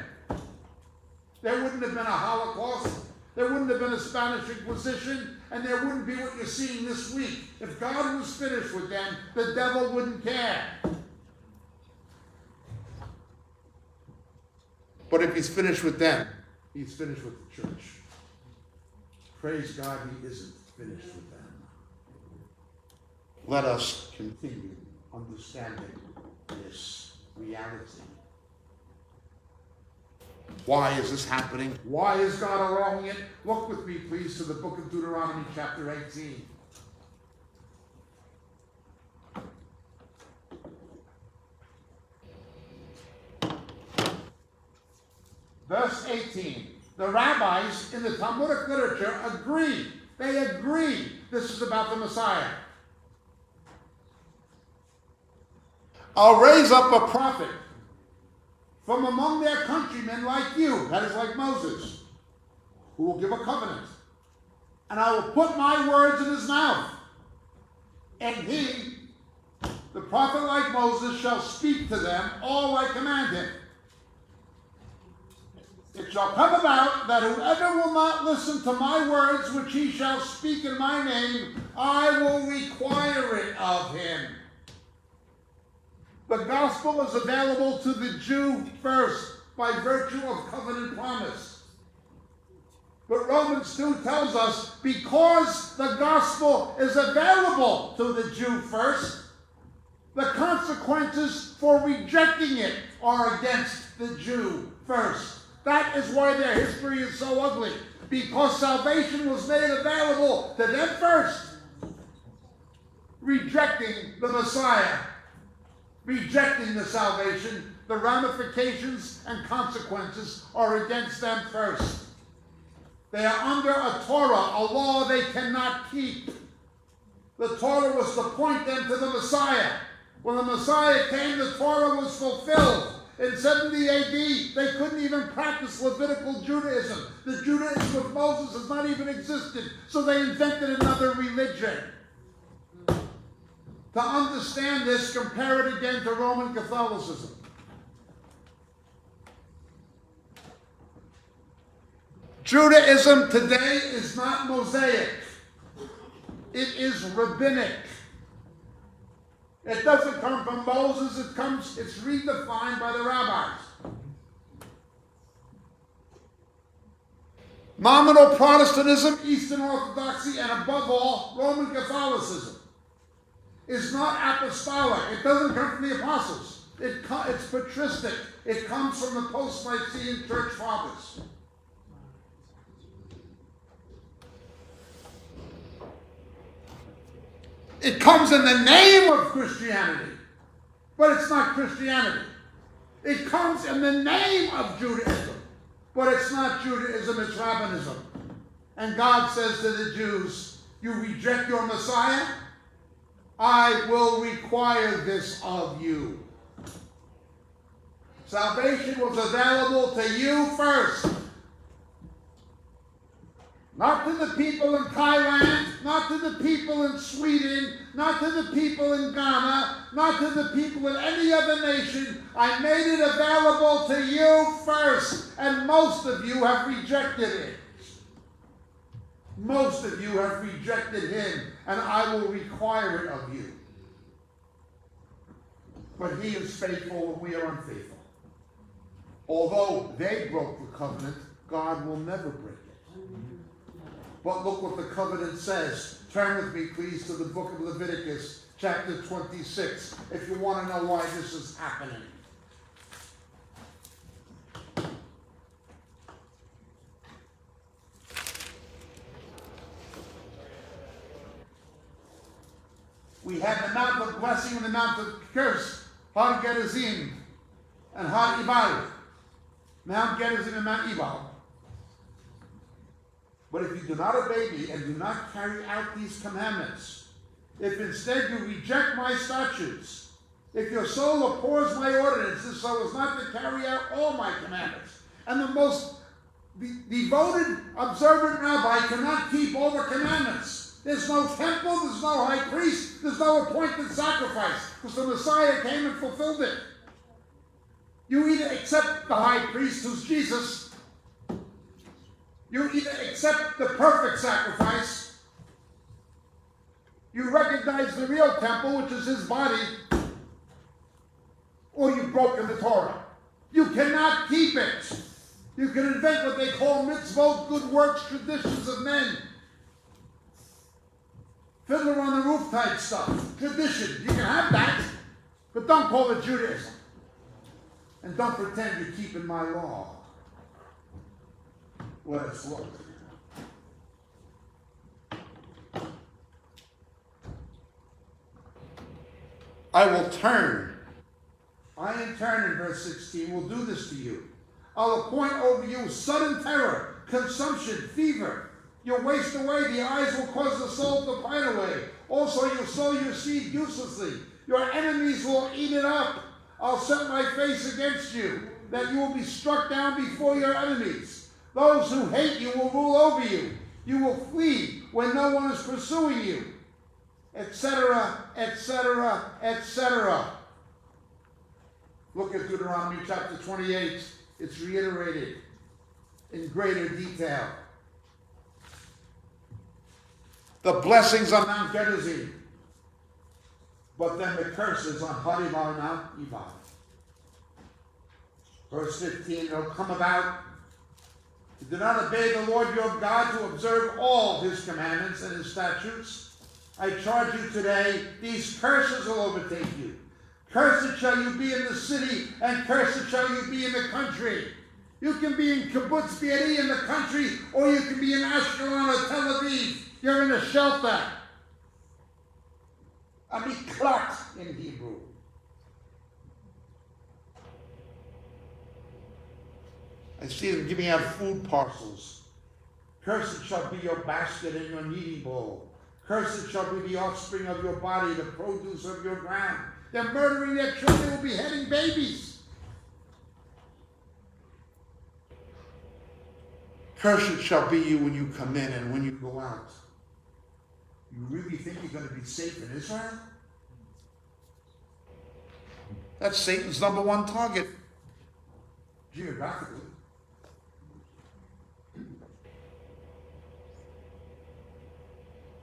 There wouldn't have been a Holocaust, there wouldn't have been a Spanish Inquisition, and there wouldn't be what you're seeing this week. If God was finished with them, the devil wouldn't care. But if he's finished with them, he's finished with the church. Praise God, he isn't finished with them. Let us continue understanding this reality. Why is this happening? Why is God allowing it? Look with me, please, to the book of Deuteronomy, chapter 18. Verse 18. The rabbis in the Talmudic literature agree. They agree this is about the Messiah. I'll raise up a prophet from among their countrymen like you, that is like Moses, who will give a covenant. And I will put my words in his mouth. And he, the prophet like Moses, shall speak to them all I command him. It shall come about that whoever will not listen to my words which he shall speak in my name, I will require it of him. The gospel is available to the Jew first by virtue of covenant promise. But Romans 2 tells us because the gospel is available to the Jew first, the consequences for rejecting it are against the Jew first. That is why their history is so ugly, because salvation was made available to them first. Rejecting the Messiah, rejecting the salvation, the ramifications and consequences are against them first. They are under a Torah, a law they cannot keep. The Torah was to point them to the Messiah. When the Messiah came, the Torah was fulfilled. In 70 AD, they couldn't even practice Levitical Judaism. The Judaism of Moses has not even existed, so they invented another religion. To understand this, compare it again to Roman Catholicism. Judaism today is not Mosaic. It is rabbinic. It doesn't come from Moses, it's redefined by the rabbis. Nominal Protestantism, Eastern Orthodoxy, and above all, Roman Catholicism is not apostolic. It doesn't come from the apostles. It's patristic. It comes from the post-Nicene church fathers. It comes in the name of Christianity, but it's not Christianity. It comes in the name of Judaism, but it's not Judaism, it's Rabbinism. And God says to the Jews, you reject your Messiah? I will require this of you. Salvation was available to you first. Not to the people in Thailand, not to the people in Sweden, not to the people in Ghana, not to the people in any other nation. I made it available to you first, and most of you have rejected it. Most of you have rejected him, and I will require it of you. But he is faithful when we are unfaithful. Although they broke the covenant, God will never break it. But look what the covenant says. Turn with me, please, to the book of Leviticus, chapter 26, if you want to know why this is happening. We have the mount of blessing and the mount of curse, Har Gerizim and Har Ebal. Mount Gerizim and Mount Ebal. But if you do not obey me and do not carry out these commandments, if instead you reject my statutes If your soul abhors my ordinances, so as not to carry out all my commandments. And the most devoted, observant rabbi cannot keep all the commandments. There's no temple, there's no high priest, there's no appointed sacrifice, because the Messiah came and fulfilled it. You either accept the high priest, who's Jesus, you either accept the perfect sacrifice, you recognize the real temple, which is his body, or you've broken the Torah. You cannot keep it. You can invent what they call mitzvot, good works, traditions of men. Fiddler on the roof type stuff. Tradition. You can have that, but don't call it Judaism. And don't pretend you're keeping my law. Let's look. I will turn. I in turn, in verse 16, will do this to you. I'll appoint over you sudden terror, consumption, fever. You'll waste away. The eyes will cause the soul to pine away. Also, you'll sow your seed uselessly. Your enemies will eat it up. I'll set my face against you, that you will be struck down before your enemies. Those who hate you will rule over you. You will flee when no one is pursuing you, etc., etc., etc. Look at Deuteronomy chapter 28. It's reiterated in greater detail. The blessings on Mount Gerizim, but then the curses on Harimal Mount Ebal. Verse 15, it'll come about. You do not obey the Lord your God to observe all his commandments and his statutes. I charge you today, these curses will overtake you. Cursed shall you be in the city, and cursed shall you be in the country. You can be in Kibbutz Be'eri in the country, or you can be in Ashkelon or Tel Aviv. You're in a shelter. A miklat in Hebrew. I see them giving out food parcels. Cursed shall be your basket and your kneading bowl. Cursed shall be the offspring of your body, the produce of your ground. They're murdering their children. They will be beheading babies. Cursed shall be you when you come in and when you go out. You really think you're going to be safe in Israel? That's Satan's number one target, geographically.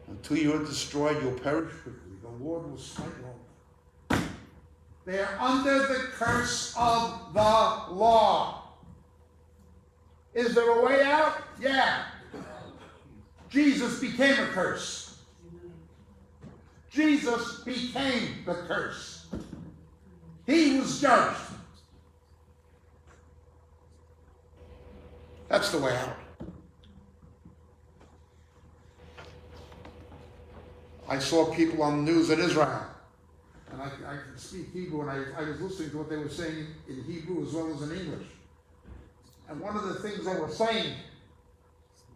Until you are destroyed, you'll perish quickly. The Lord will smite all. They are under the curse of the law. Is there a way out? Yeah. Jesus became a curse. Jesus became the curse. He was judged. That's the way out. I saw people on the news in Israel, and I can speak Hebrew, and I was listening to what they were saying in Hebrew as well as in English. And one of the things they were saying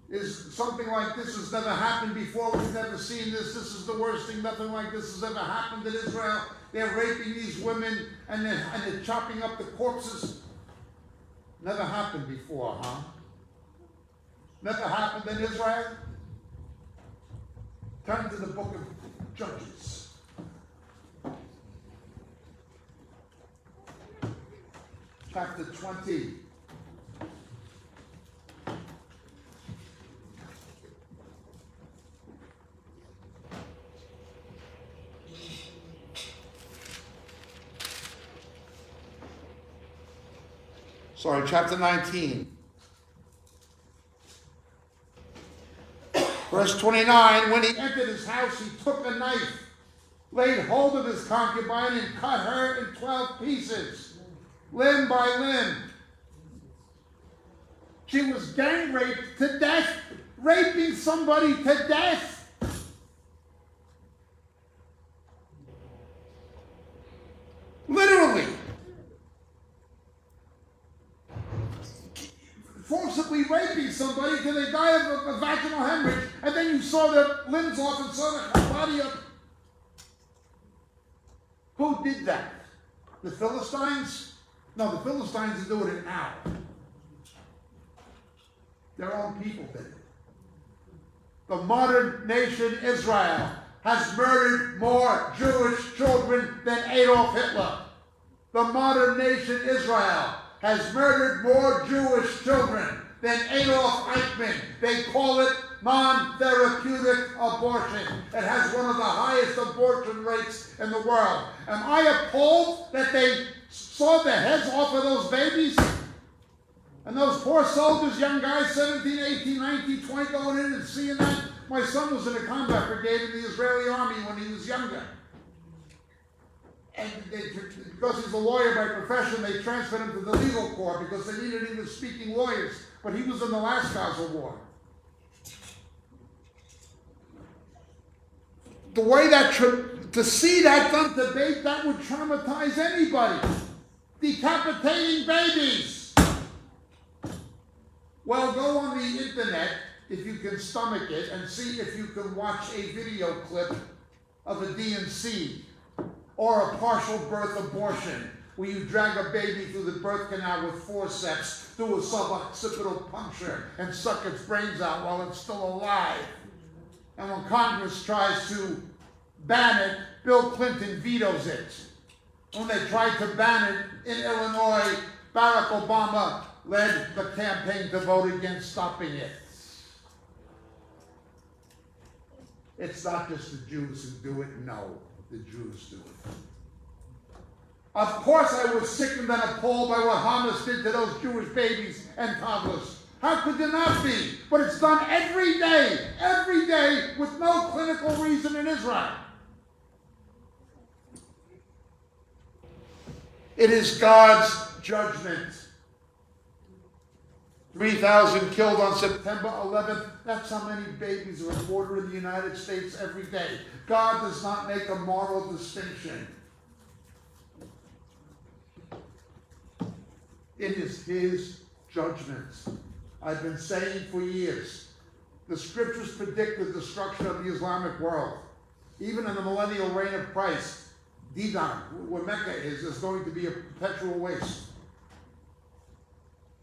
is something like, this has never happened before, we've never seen this, this is the worst thing, nothing like this has ever happened in Israel. They're raping these women, and they're chopping up the corpses. Never happened before, huh? Never happened in Israel? Turn to the book of Judges. Chapter 20. Sorry, chapter 19. Verse 29, when he entered his house, he took a knife, laid hold of his concubine, and cut her in 12 pieces, limb by limb. She was gang raped to death, raping somebody to death. Literally. Forcibly raping somebody till they die of a vaginal hemorrhage, and then you saw their limbs off and saw their body up. Who did that? The Philistines? No, the Philistines do it now. Their own people did it. The modern nation Israel has murdered more Jewish children than Adolf Hitler. The modern nation Israel has murdered more Jewish children than Adolf Eichmann. They call it non-therapeutic abortion. It has one of the highest abortion rates in the world. Am I appalled that they saw the heads off of those babies? And those poor soldiers, young guys, 17, 18, 19, 20, going in and seeing that. My son was in a combat brigade in the Israeli army when he was younger. And because he's a lawyer by profession, they transferred him to the legal corps because they needed English-speaking lawyers. But he was in the last Gaza war. The way to see that done to baby, that would traumatize anybody. Decapitating babies. Well, go on the internet, if you can stomach it, and see if you can watch a video clip of a D&C or a partial birth abortion, where you drag a baby through the birth canal with forceps, do a suboccipital puncture, and suck its brains out while it's still alive. And when Congress tries to ban it, Bill Clinton vetoes it. When they tried to ban it in Illinois, Barack Obama led the campaign to vote against stopping it. It's not just the Jews who do it, no, the Jews do it. Of course I was sickened and appalled by what Hamas did to those Jewish babies and toddlers. How could you not be? But it's done every day, with no clinical reason in Israel. It is God's judgment. 3,000 killed on September 11th. That's how many babies are aborted in the United States every day. God does not make a moral distinction. It is His judgment. I've been saying for years, the scriptures predict the destruction of the Islamic world. Even in the millennial reign of Christ, Didan, where Mecca is going to be a perpetual waste.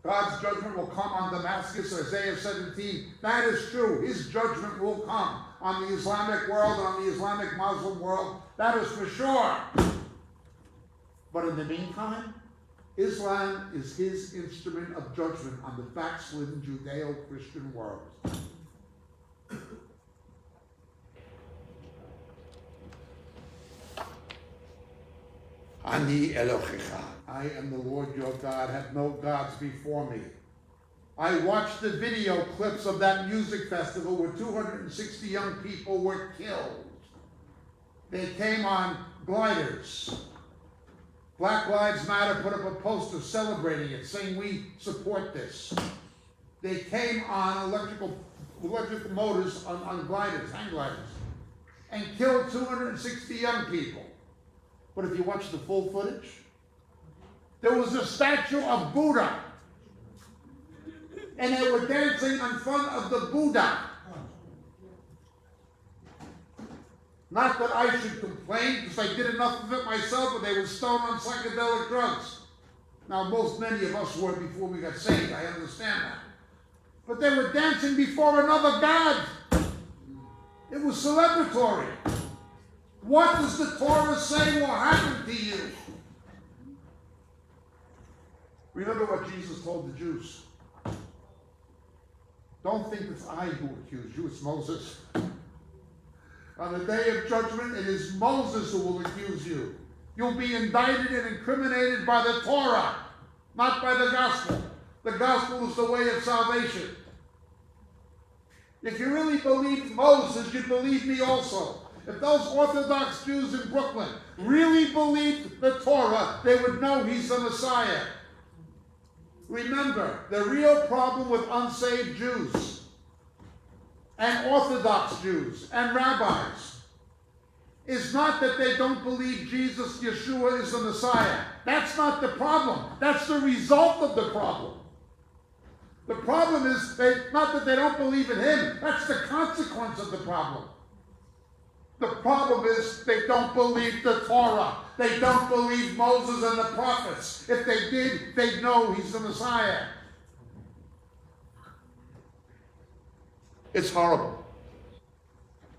God's judgment will come on Damascus, Isaiah 17. That is true. His judgment will come on the Islamic world, on the Islamic Muslim world. That is for sure. But in the meantime, Islam is His instrument of judgment on the backslidden Judeo-Christian world. Ani Elohecha. I am the Lord your God, have no gods before me. I watched the video clips of that music festival where 260 young people were killed. They came on gliders. Black Lives Matter put up a poster celebrating it, saying we support this. They came on electric motors on gliders, hang gliders, and killed 260 young people. But if you watch the full footage, there was a statue of Buddha, and they were dancing in front of the Buddha. Not that I should complain, because I did enough of it myself, but they were stoned on psychedelic drugs. Now, many of us were before we got saved, I understand that. But they were dancing before another god. It was celebratory. What does the Torah say will happen to you? Remember what Jesus told the Jews. Don't think it's I who accuse you, it's Moses. On the day of judgment, it is Moses who will accuse you. You'll be indicted and incriminated by the Torah, not by the gospel. The gospel is the way of salvation. If you really believed Moses, you'd believe me also. If those Orthodox Jews in Brooklyn really believed the Torah, they would know He's the Messiah. Remember, the real problem with unsaved Jews and Orthodox Jews and rabbis is not that they don't believe Jesus, Yeshua, is the Messiah. That's not the problem. That's the result of the problem. The problem is not that they don't believe in Him. That's the consequence of the problem. The problem is they don't believe the Torah. They don't believe Moses and the prophets. If they did, they'd know he's the Messiah. It's horrible.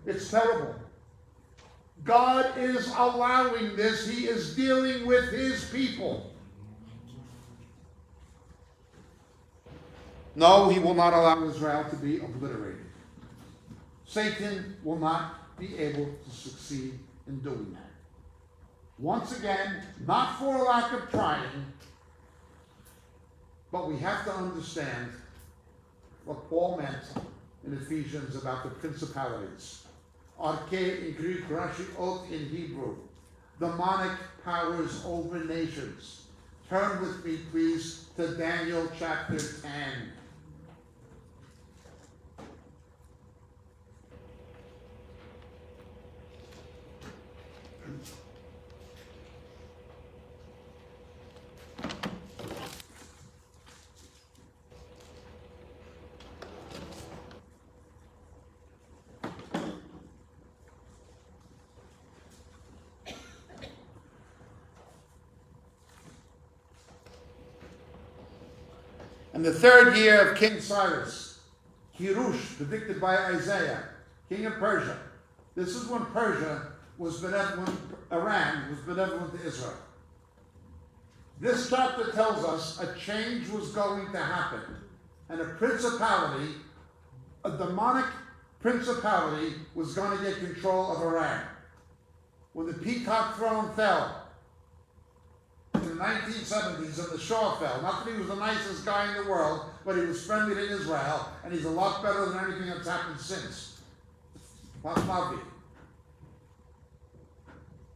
It's terrible. God is allowing this. He is dealing with his people. No, he will not allow Israel to be obliterated. Satan will not be able to succeed in doing that. Once again, not for a lack of trying, but we have to understand what Paul meant in Ephesians about the principalities. Arche in Greek, Rashiot in Hebrew. Demonic powers over nations. Turn with me, please, to Daniel chapter 10. In the third year of King Cyrus, Kirush, predicted by Isaiah, king of Persia. This is when Persia was benevolent, Iran was benevolent to Israel. This chapter tells us a change was going to happen, and a principality, a demonic principality, was going to get control of Iran. When the peacock throne fell, in the 1970s, and the Shah fell. Not that he was the nicest guy in the world, but he was friendly to Israel, and he's a lot better than anything that's happened since. Pahlavi.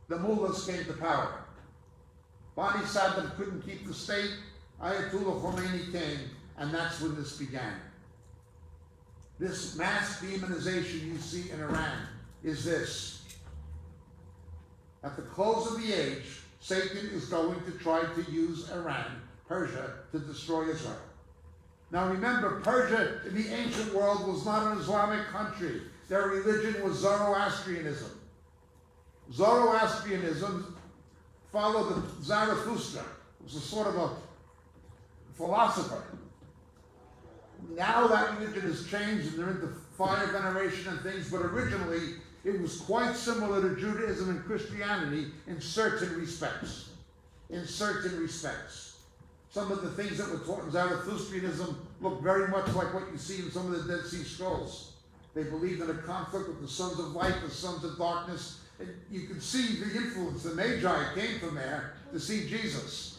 The mullahs came to power. Bani Saddam couldn't keep the state. Ayatollah Khomeini came, and that's when this began. This mass demonization you see in Iran is this. At the close of the age, Satan is going to try to use Iran, Persia, to destroy Israel. Now remember, Persia in the ancient world was not an Islamic country. Their religion was Zoroastrianism. Zoroastrianism followed the Zarathustra. It was a sort of a philosopher. Now that religion has changed and they're into fire veneration and things, but originally it was quite similar to Judaism and Christianity in certain respects. In certain respects. Some of the things that were taught in Zarathustrianism look very much like what you see in some of the Dead Sea Scrolls. They believed in a conflict with the sons of light, the sons of darkness. And you can see the influence. The Magi came from there to see Jesus.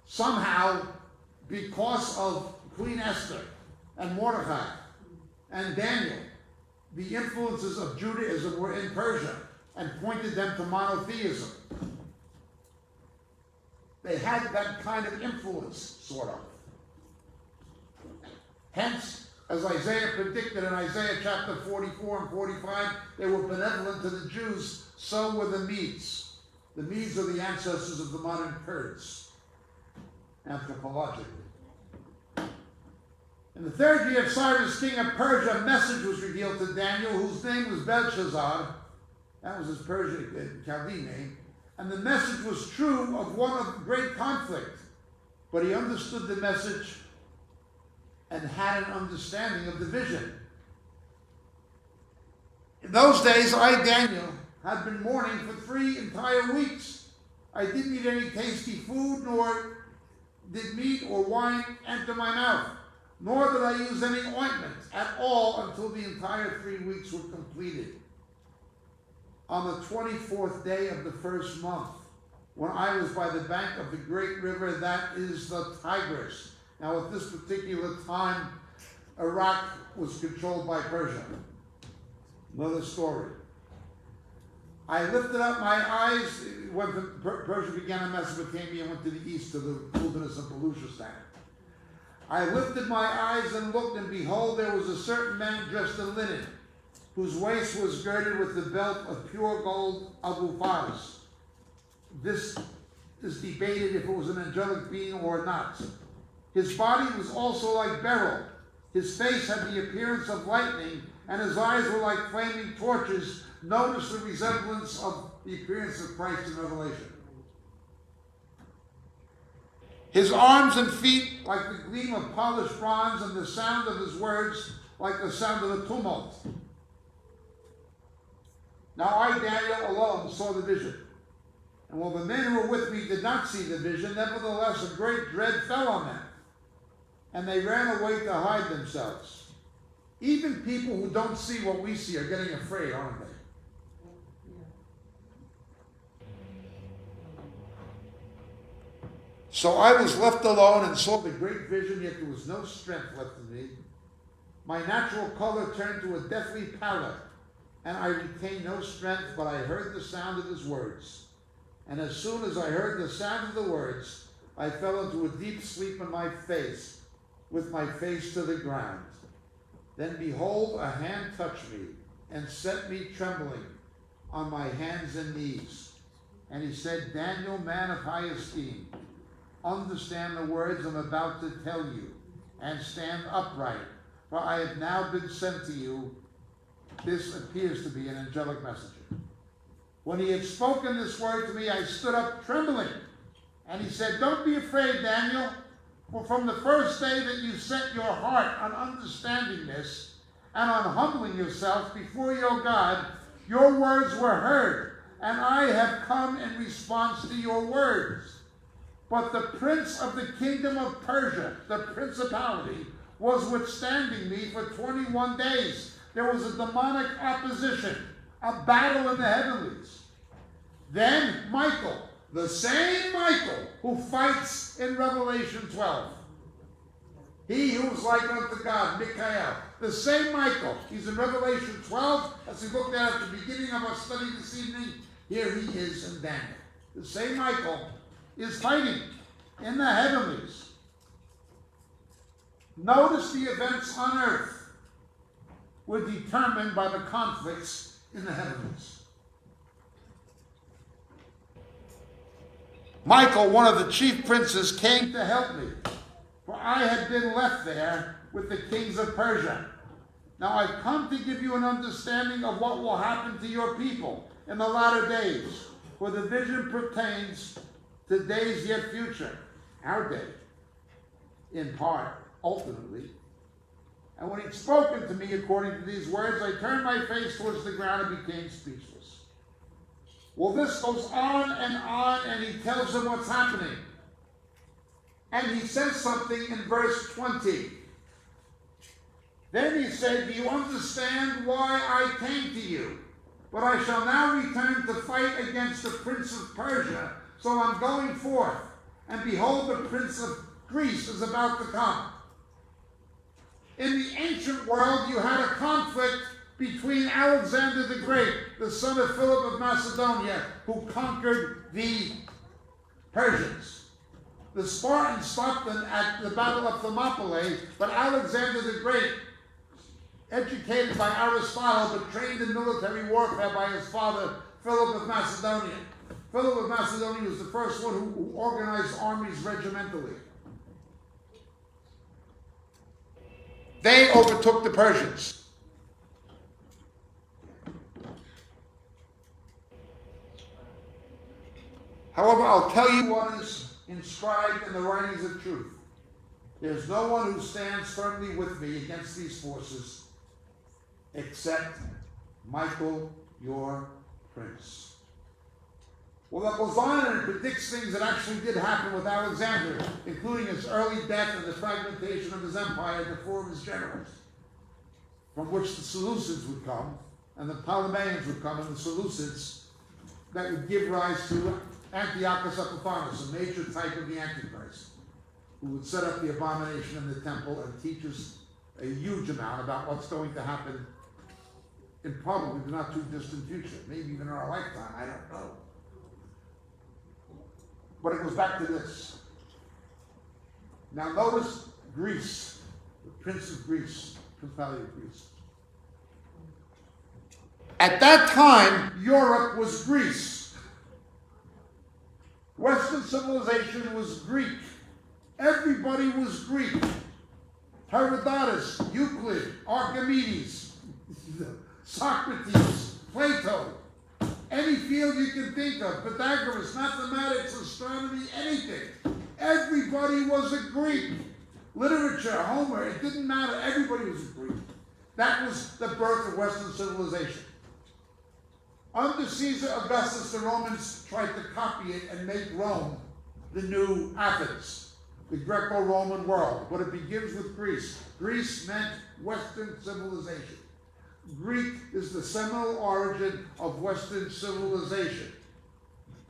Somehow, because of Queen Esther and Mordecai and Daniel, the influences of Judaism were in Persia and pointed them to monotheism. They had that kind of influence, sort of. Hence, as Isaiah predicted in Isaiah chapter 44 and 45, they were benevolent to the Jews, so were the Medes. The Medes are the ancestors of the modern Kurds, anthropologically. In the third year of Cyrus, king of Persia, a message was revealed to Daniel, whose name was Belshazzar. That was his Persian Chaldean name. And the message was true of one of great conflict. But he understood the message and had an understanding of the vision. In those days, I, Daniel, had been mourning for 3 entire weeks. I didn't eat any tasty food, nor did meat or wine enter my mouth. Nor did I use any ointment at all until the entire 3 weeks were completed. On the 24th day of the first month, when I was by the bank of the great river, that is the Tigris. Now at this particular time, Iraq was controlled by Persia. Another story. I lifted up my eyes when Persia began in Mesopotamia and went to the east to the wilderness of Baluchistan. I lifted my eyes and looked, and behold, there was a certain man dressed in linen, whose waist was girded with the belt of pure gold of Uphaz. This is debated if it was an angelic being or not. His body was also like beryl. His face had the appearance of lightning, and his eyes were like flaming torches. Notice the resemblance of the appearance of Christ in Revelation. His arms and feet like the gleam of polished bronze, and the sound of his words like the sound of a tumult. Now I, Daniel, alone saw the vision. And while the men who were with me did not see the vision, nevertheless a great dread fell on them, and they ran away to hide themselves. Even people who don't see what we see are getting afraid, aren't they? So I was left alone and saw the great vision, yet there was no strength left in me. My natural color turned to a deathly pallor, and I retained no strength, but I heard the sound of his words. And as soon as I heard the sound of the words, I fell into a deep sleep on my face, with my face to the ground. Then behold, a hand touched me, and set me trembling on my hands and knees. And he said, Daniel, man of high esteem, understand the words I'm about to tell you, and stand upright, for I have now been sent to you. This appears to be an angelic messenger. When he had spoken this word to me, I stood up trembling. And he said, don't be afraid, Daniel, for from the first day that you set your heart on understanding this and on humbling yourself before your God, your words were heard, and I have come in response to your words. But the prince of the kingdom of Persia, the principality, was withstanding me for 21 days. There was a demonic opposition, a battle in the heavenlies. Then Michael, the same Michael who fights in Revelation 12, he who is like unto God, Michael, the same Michael, he's in Revelation 12, as we looked at the beginning of our study this evening. Here he is in Daniel. The same Michael is fighting in the heavenlies. Notice the events on earth were determined by the conflicts in the heavens. Michael, one of the chief princes, came to help me, for I had been left there with the kings of Persia. Now I've come to give you an understanding of what will happen to your people in the latter days, for the vision pertains to days yet future, our day, in part, ultimately. And when he'd spoken to me according to these words, I turned my face towards the ground and became speechless. Well, this goes on, and he tells them what's happening. And he says something in verse 20. Then he said, do you understand why I came to you? But I shall now return to fight against the prince of Persia. So I'm going forth. And behold, the prince of Greece is about to come. In the ancient world, you had a conflict between Alexander the Great, the son of Philip of Macedonia, who conquered the Persians. The Spartans stopped them at the Battle of Thermopylae, but Alexander the Great, educated by Aristotle but trained in military warfare by his father, Philip of Macedonia. Philip of Macedonia was the first one who organized armies regimentally. They overtook the Persians. However, I'll tell you what is inscribed in the writings of truth. There's no one who stands firmly with me against these forces except Michael, your prince. Well, that goes on and it predicts things that actually did happen with Alexander, including his early death and the fragmentation of his empire and the four of his generals, from which the Seleucids would come, and the Ptolemies would come, and the Seleucids that would give rise to Antiochus Epiphanes, a major type of the Antichrist, who would set up the abomination in the temple and teach us a huge amount about what's going to happen in probably the not too distant future, maybe even in our lifetime, I don't know. But it goes back to this. Now notice Greece, the prince of Greece, principality of Greece. At that time, Europe was Greece. Western civilization was Greek. Everybody was Greek. Herodotus, Euclid, Archimedes, Socrates, Plato, any field you can think of, Pythagoras, mathematics, astronomy, anything. Everybody was a Greek. Literature, Homer, it didn't matter. Everybody was a Greek. That was the birth of Western civilization. Under Caesar Augustus, the Romans tried to copy it and make Rome the new Athens, the Greco-Roman world. But it begins with Greece. Greece meant Western civilization. Greek is the seminal origin of Western civilization.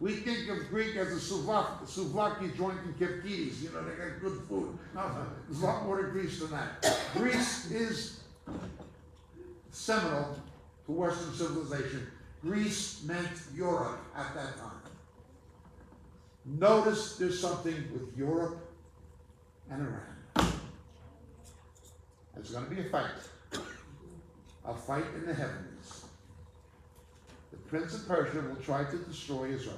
We think of Greek as a souvlaki joint in Kefkidis. You know, they got good food. No, there's a lot more to Greece than that. Greece is seminal to Western civilization. Greece meant Europe at that time. Notice there's something with Europe and Iran. There's going to be a fight in the heavens. The Prince of Persia will try to destroy Israel.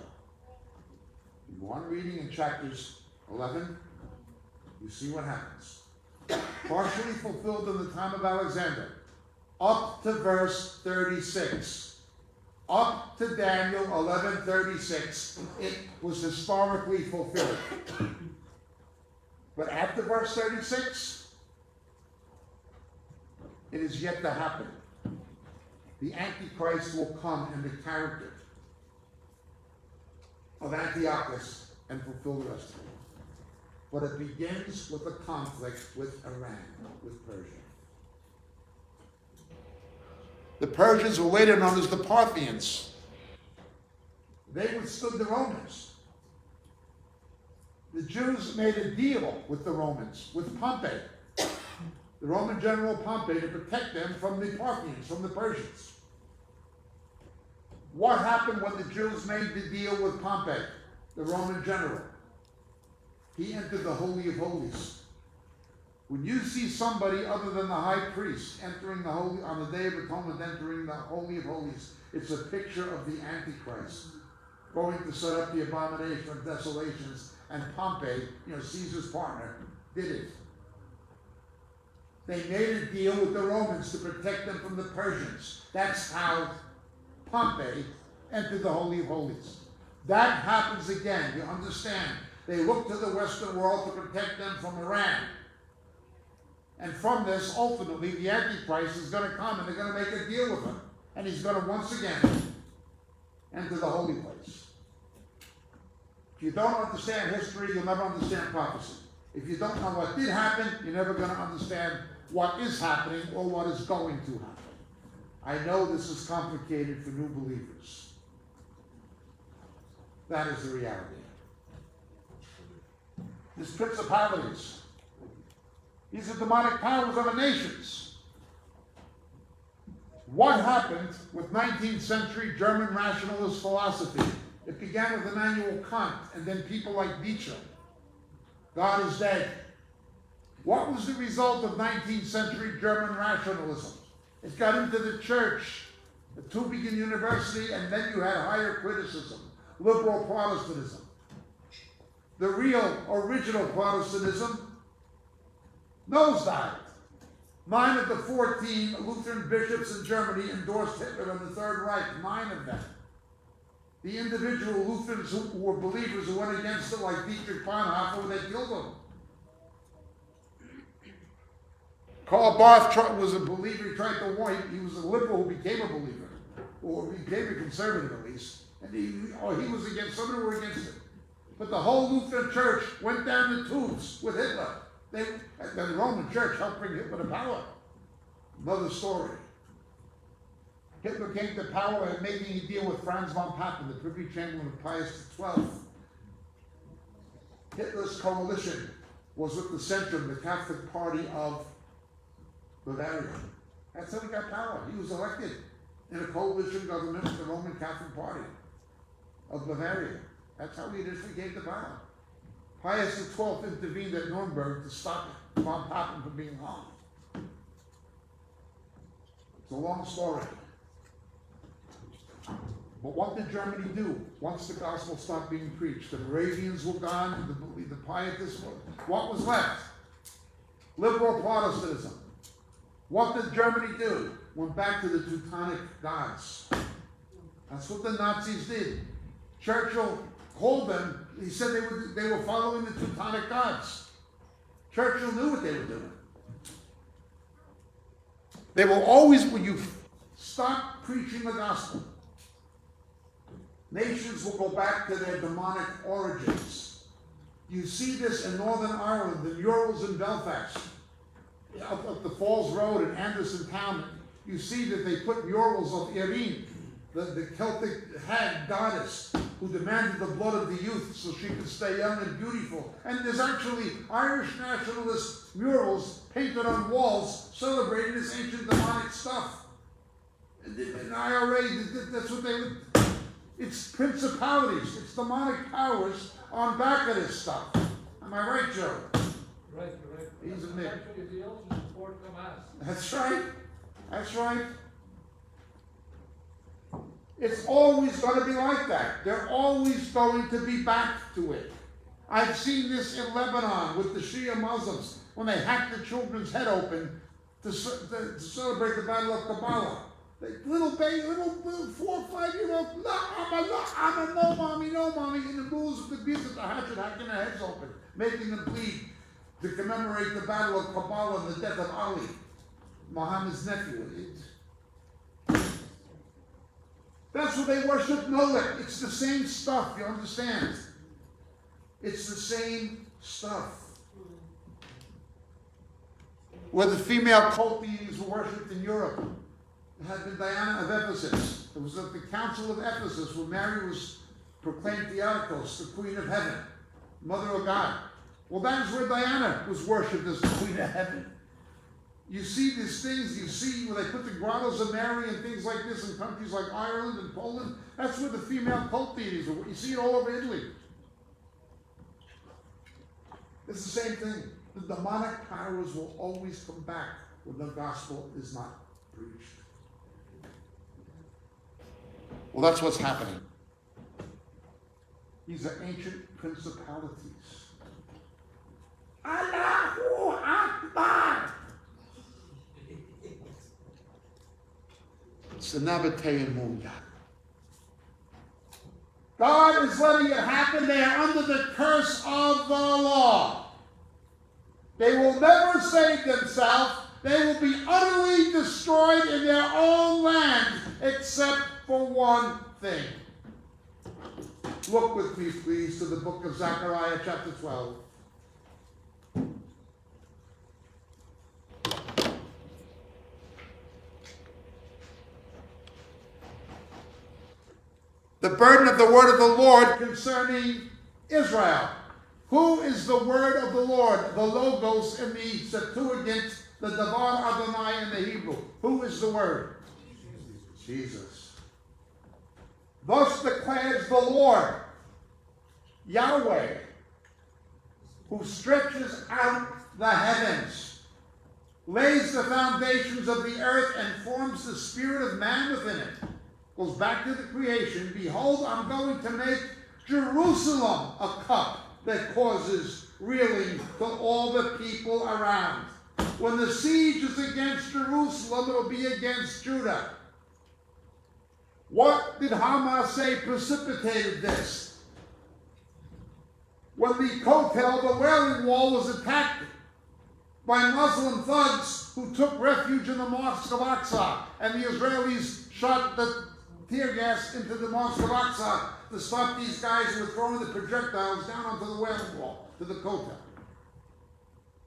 You go on reading in chapters 11, you see what happens. Partially fulfilled in the time of Alexander, up to verse 36. Up to Daniel 11:36, it was historically fulfilled. But after verse 36, it is yet to happen. The Antichrist will come in the character of Antiochus and fulfill the rest of it. But it begins with a conflict with Iran, with Persia. The Persians were later known as the Parthians. They withstood the Romans. The Jews made a deal with the Romans, with Pompey, the Roman general Pompey, to protect them from the Parthians, from the Persians. What happened when the Jews made the deal with Pompey, the Roman general? He entered the Holy of Holies. When you see somebody other than the high priest entering the Holy, on the Day of Atonement, entering the Holy of Holies, it's a picture of the Antichrist going to set up the abomination of desolations, and Pompey, Caesar's partner, did it. They made a deal with the Romans to protect them from the Persians. That's how Pompey entered the Holy of Holies. That happens again, you understand. They look to the Western world to protect them from Iran. And from this, ultimately, the Antichrist is going to come and they're going to make a deal with him. And he's going to once again enter the holy place. If you don't understand history, you'll never understand prophecy. If you don't know what did happen, you're never going to understand what is happening or what is going to happen. I know this is complicated for new believers. That is the reality. These principalities, these are demonic powers of the nations. What happened with 19th century German rationalist philosophy? It began with Immanuel Kant and then people like Nietzsche. God is dead. What was the result of 19th century German rationalism? It got into the church, the Tübingen University, and then you had higher criticism, liberal Protestantism. The real, original Protestantism nosedived. 9 of the 14 Lutheran bishops in Germany endorsed Hitler and the Third Reich, 9 of them. The individual Lutherans who were believers who went against it, like Dietrich Bonhoeffer, they killed them. Karl Barth was a believer, he tried to warn, he was a liberal who became a believer, or became a conservative at least, and he was against, some who were against it. But the whole Lutheran church went down the tubes with Hitler. The Roman church helped bring Hitler to power. Another story. Hitler came to power and making a deal with Franz von Papen, the Privy Chamberlain of Pius XII. Hitler's coalition was with the Centrum, the Catholic Party of Bavaria. That's how he got power. He was elected in a coalition government with the Roman Catholic Party of Bavaria. That's how he initially came to power. Pius XII intervened at Nuremberg to stop von Papen from being hung. It's a long story. But what did Germany do once the gospel stopped being preached? The Moravians were gone, the Pietists were. What was left? Liberal Protestantism. What did Germany do? went back to the Teutonic gods. That's what the Nazis did. Churchill called them, he said they were following the Teutonic gods. Churchill knew what they were doing. They will always, when you stop preaching the gospel, nations will go back to their demonic origins. You see this in Northern Ireland, the murals in Belfast, up the Falls Road in Anderson Town. You see that they put murals of Erin, the Celtic hag goddess who demanded the blood of the youth so she could stay young and beautiful. And there's actually Irish nationalist murals painted on walls celebrating this ancient demonic stuff. In IRA, that's what they would. It's principalities, it's demonic powers on back of this stuff. Am I right, Joe? Right. He's a Mick. Actually, they also support Hamas. That's right. That's right. It's always going to be like that. They're always going to be back to it. I've seen this in Lebanon with the Shia Muslims when they hacked the children's head open to celebrate the Battle of Kabbalah. Little 4 or 5 year old, I'm a no mommy, in the rules of the beast of the hatchet, hacking their heads open, making them bleed to commemorate the Battle of Kabbalah and the death of Ali, Muhammad's nephew. That's what they worship. Molech. It's the same stuff, you understand? It's the same stuff. Where the female cult deities were worshipped in Europe. It had been Diana of Ephesus. It was at the Council of Ephesus where Mary was proclaimed Theotokos, the Queen of Heaven, Mother of God. Well, that is where Diana was worshipped as the Queen of Heaven. You see these things, you see where they put the grottos of Mary and things like this in countries like Ireland and Poland. That's where the female cult deities are. You see it all over Italy. It's the same thing. The demonic powers will always come back when the gospel is not preached. Well, that's what's happening. These are ancient principalities. Allahu Akbar! It's the Nabatean Munga. God is letting it happen. They are under the curse of the law. They will never save themselves. They will be utterly destroyed in their own land, except for one thing. Look with me, please, to the book of Zechariah, chapter 12. The burden of the word of the Lord concerning Israel. Who is the word of the Lord? The Logos in the Septuagint, the Davar Adonai in the Hebrew. Who is the word? Jesus. Thus declares the Lord, Yahweh, who stretches out the heavens, lays the foundations of the earth, and forms the spirit of man within it. Goes back to the creation. Behold, I'm going to make Jerusalem a cup that causes reeling to all the people around. When the siege is against Jerusalem, it'll be against Judah. What did Hamas say precipitated this? When the Kotel, the Wailing Wall, was attacked by Muslim thugs who took refuge in the Mosque of Aqsa, and the Israelis shot the tear gas into the Mosque of Aqsa to stop these guys who were throwing the projectiles down onto the Wailing Wall, to the Kotel.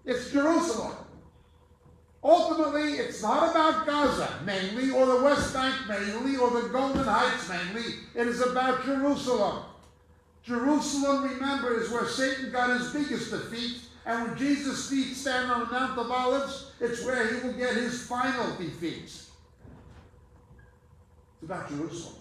It's Jerusalem. Ultimately, it's not about Gaza mainly, or the West Bank mainly, or the Golden Heights mainly. It is about Jerusalem. Jerusalem, remember, is where Satan got his biggest defeat, and when Jesus' feet stand on the Mount of Olives, it's where he will get his final defeats. It's about Jerusalem.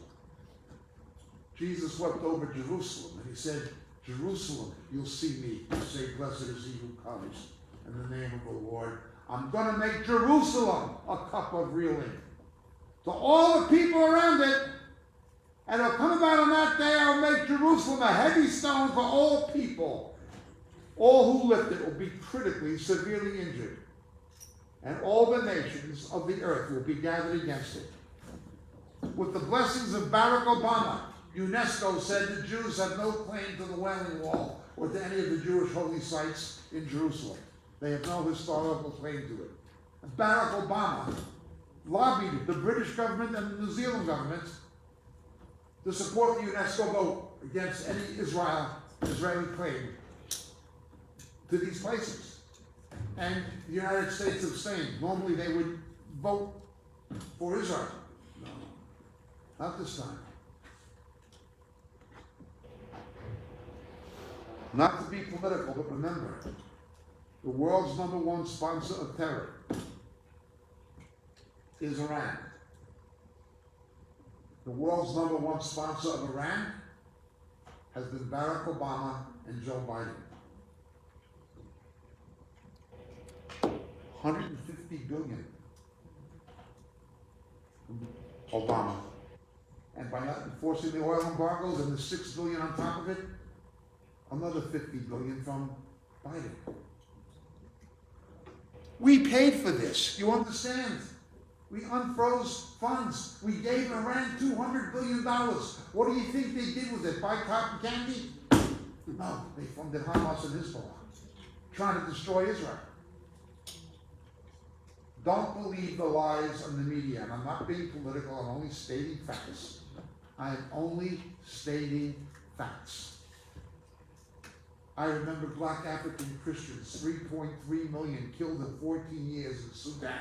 Jesus wept over Jerusalem, and he said, Jerusalem, you'll see me. You say, blessed is he who comes in the name of the Lord. I'm going to make Jerusalem a cup of reeling to all the people around it. And it'll come about on that day, I'll make Jerusalem a heavy stone for all people. All who lift it will be critically, severely injured. and all the nations of the earth will be gathered against it. With the blessings of Barack Obama, UNESCO said the Jews have no claim to the Wailing Wall or to any of the Jewish holy sites in Jerusalem. They have no historical claim to it. And Barack Obama lobbied the British government and the New Zealand government to support the UNESCO vote against any Israeli claim to these places. And the United States abstained. Normally they would vote for Israel. No, not this time. Not to be political, but remember, the world's #1 sponsor of terror is Iran. The world's #1 sponsor of Iran has been Barack Obama and Joe Biden. $150 billion from Obama. And by not enforcing the oil embargoes and the $6 billion on top of it, another $50 billion from Biden. We paid for this. You understand? We unfroze funds. We gave Iran $200 billion. What do you think they did with it? Buy cotton candy? No, they funded Hamas and Hezbollah, trying to destroy Israel. Don't believe the lies of the media. And I'm not being political. I'm only stating facts. I am only stating facts. I remember black African Christians, 3.3 million killed in 14 years in Sudan.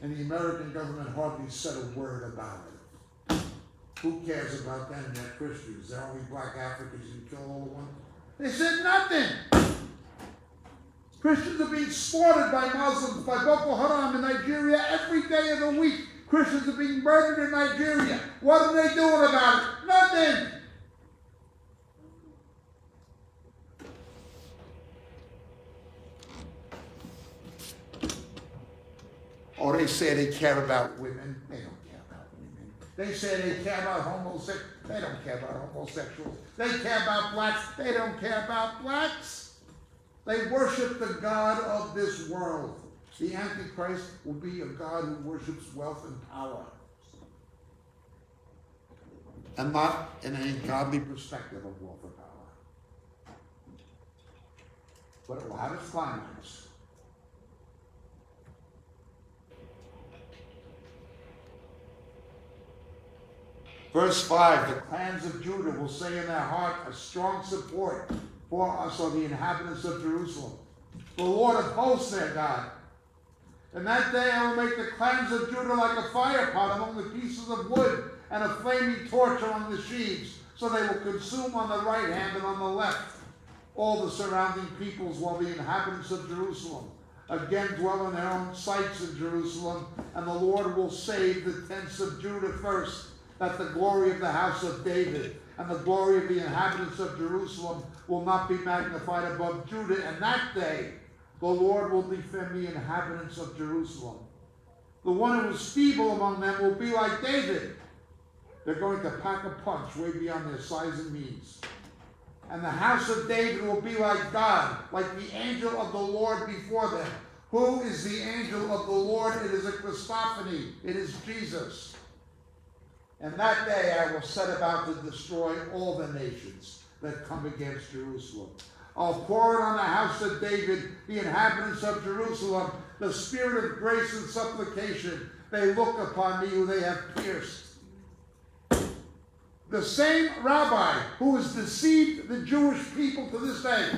And the American government hardly said a word about it. Who cares about them? They're Christians. They're only black Africans. You kill all of them. They said nothing. Christians are being slaughtered by Muslims, by Boko Haram in Nigeria every day of the week. Christians are being murdered in Nigeria. What are they doing about it? Nothing. Or they say they care about women. They don't care about women. They say they care about homosexuals. They don't care about homosexuals. They care about blacks. They don't care about blacks. They worship the God of this world. The Antichrist will be a God who worships wealth and power. And not in any godly perspective of wealth and power. But it will have its climax. Verse 5, the clans of Judah will say in their heart, a strong support for us are the inhabitants of Jerusalem. The Lord of hosts, their God. And that day I will make the clans of Judah like a fire pot among the pieces of wood, and a flaming torch among the sheaves, so they will consume on the right hand and on the left all the surrounding peoples, while the inhabitants of Jerusalem again dwell in their own sites in Jerusalem, and the Lord will save the tents of Judah first, that the glory of the house of David and the glory of the inhabitants of Jerusalem will not be magnified above Judah. And that day, the Lord will defend the inhabitants of Jerusalem. The one who is feeble among them will be like David. They're going to pack a punch way beyond their size and means. And the house of David will be like God, like the angel of the Lord before them. Who is the angel of the Lord? It is a Christophany. It is Jesus. And that day I will set about to destroy all the nations that come against Jerusalem. I'll pour it on the house of David, the inhabitants of Jerusalem, the spirit of grace and supplication. They look upon me who they have pierced. The same rabbi who has deceived the Jewish people to this day,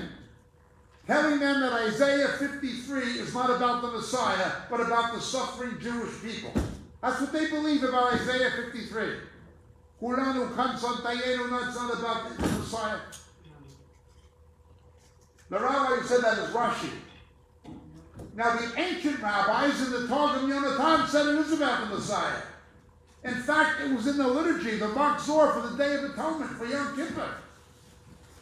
telling them that Isaiah 53 is not about the Messiah, but about the suffering Jewish people. That's what they believe about Isaiah 53. It's not about the Messiah. The rabbi who said that is Rashi. Now the ancient rabbis in the Targum Yonatan said it is about the Messiah. In fact, it was in the liturgy, the Machzor for the Day of Atonement, for Yom Kippur,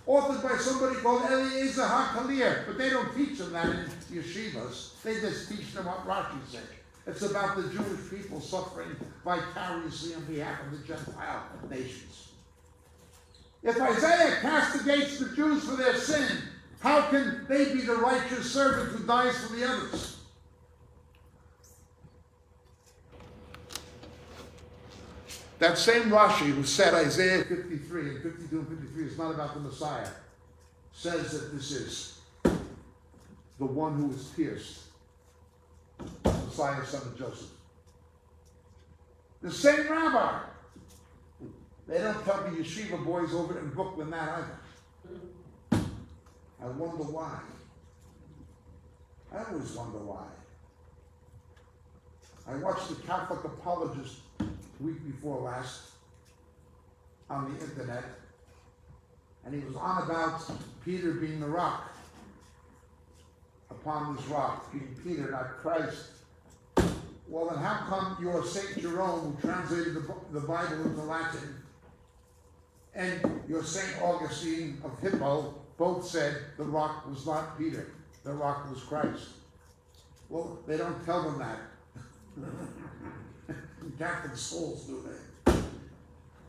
authored by somebody called Eliezer HaKalir. But they don't teach them that in yeshivas. They just teach them what Rashi said. It's about the Jewish people suffering vicariously on behalf of the Gentile nations. If Isaiah castigates the Jews for their sin, how can they be the righteous servant who dies for the others? That same Rashi who said Isaiah 53 and 52 and 53 is not about the Messiah, says that this is the one who was pierced, Messiah, son of Joseph. The same rabbi. They don't tell the yeshiva boys over in Brooklyn that either. I wonder why. I always wonder why. I watched the Catholic Apologist the week before last on the internet, and he was on about Peter being the rock. Upon this rock, being Peter, not Christ. Well, then how come your Saint Jerome, who translated the Bible into Latin, and your Saint Augustine of Hippo both said the rock was not Peter, the rock was Christ? Well, they don't tell them that. Catholic schools do they?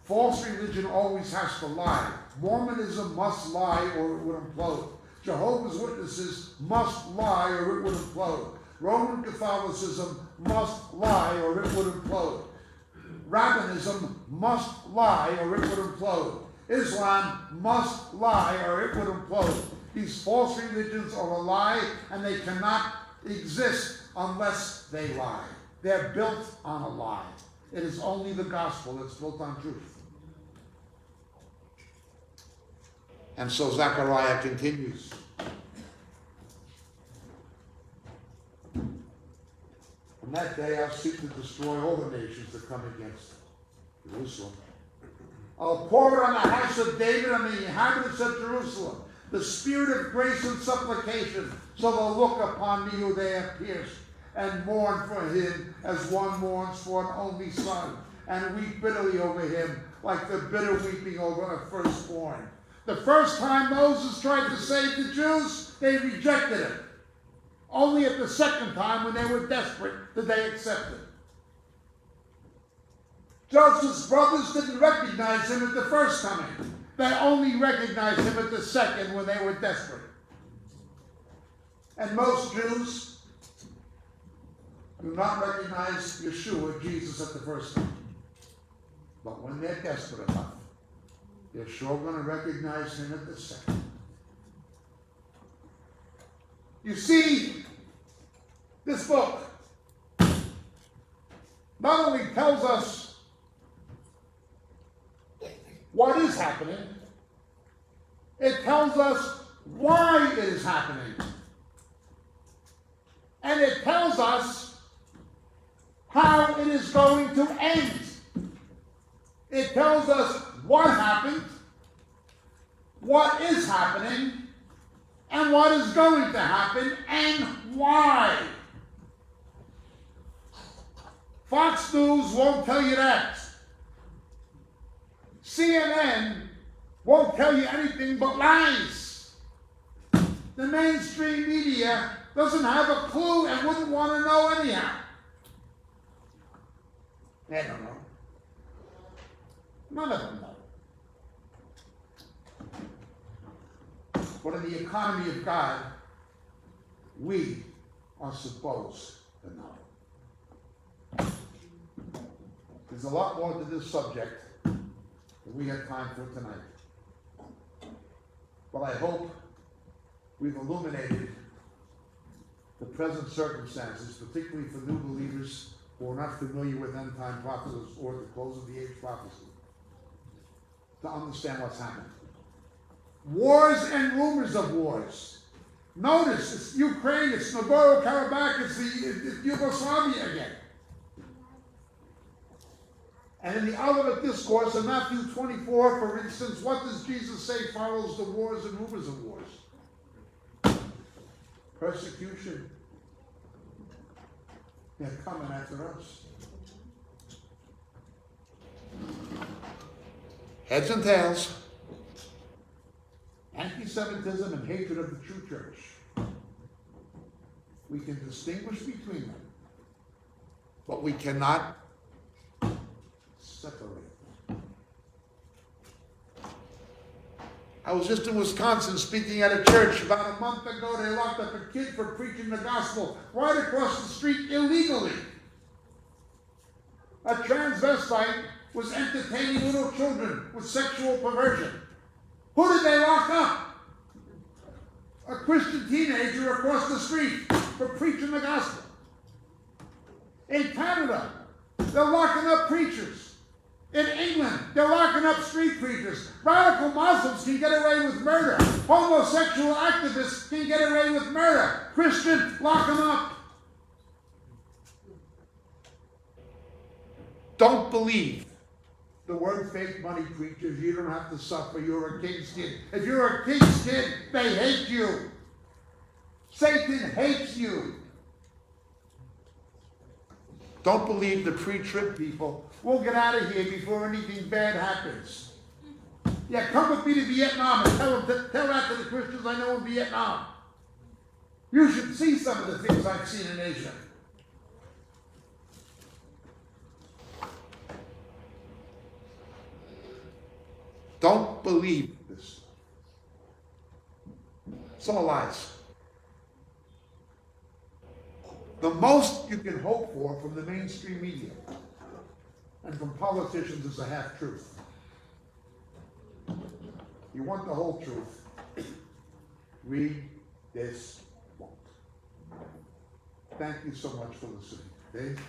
False religion always has to lie. Mormonism must lie or it would implode. Jehovah's Witnesses must lie or it would implode. Roman Catholicism must lie or it would implode. Rabbinism must lie or it would implode. Islam must lie or it would implode. These false religions are a lie and they cannot exist unless they lie. They're built on a lie. It is only the gospel that's built on truth. And so Zechariah continues. On that day I'll seek to destroy all the nations that come against Jerusalem. I'll pour it on the house of David and the inhabitants of Jerusalem, the spirit of grace and supplication, so they'll look upon me who they have pierced, and mourn for him as one mourns for an only son, and weep bitterly over him like the bitter weeping over a firstborn. The first time Moses tried to save the Jews, they rejected it. Only at the second time, when they were desperate, did they accept it. Joseph's brothers didn't recognize him at the first coming. They only recognized him at the second when they were desperate. And most Jews do not recognize Yeshua, Jesus, at the first time. But when they're desperate enough, they're sure going to recognize him at the second. You see, this book not only tells us what is happening, it tells us why it is happening. And it tells us how it is going to end. It tells us what happened, what is happening, and what is going to happen, and why. Fox News won't tell you that. CNN won't tell you anything but lies. The mainstream media doesn't have a clue and wouldn't want to know anyhow. They don't know. None of them know. But in the economy of God, we are supposed to know. There's a lot more to this subject than we have time for tonight. But I hope we've illuminated the present circumstances, particularly for new believers who are not familiar with end-time prophecies or the close of the age prophecy, to understand what's happening. Wars and rumors of wars. Notice, it's Ukraine, it's Nagorno-Karabakh, it's Yugoslavia again. And in the Olivet Discourse in Matthew 24, for instance, what does Jesus say follows the wars and rumors of wars? Persecution. They're coming after us. Heads and tails. Anti-Semitism and hatred of the true church. We can distinguish between them, but we cannot separate them. I was just in Wisconsin speaking at a church. About a month ago, they locked up a kid for preaching the gospel right across the street illegally. A transvestite was entertaining little children with sexual perversion. Who did they lock up? A Christian teenager across the street for preaching the gospel. In Canada, they're locking up preachers. In England, they're locking up street preachers. Radical Muslims can get away with murder. Homosexual activists can get away with murder. Christian, lock them up. Don't believe the word fake money preachers. You don't have to suffer. You're a king's kid. If you're a king's kid, they hate you. Satan hates you. Don't believe the pre-trib people. We'll get out of here before anything bad happens. Yeah, come with me to Vietnam and tell that to the Christians I know in Vietnam. You should see some of the things I've seen in Asia. Don't believe this. It's all lies. The most you can hope for from the mainstream media and from politicians is a half-truth. You want the whole truth. Read this book. Thank you so much for listening. Dave?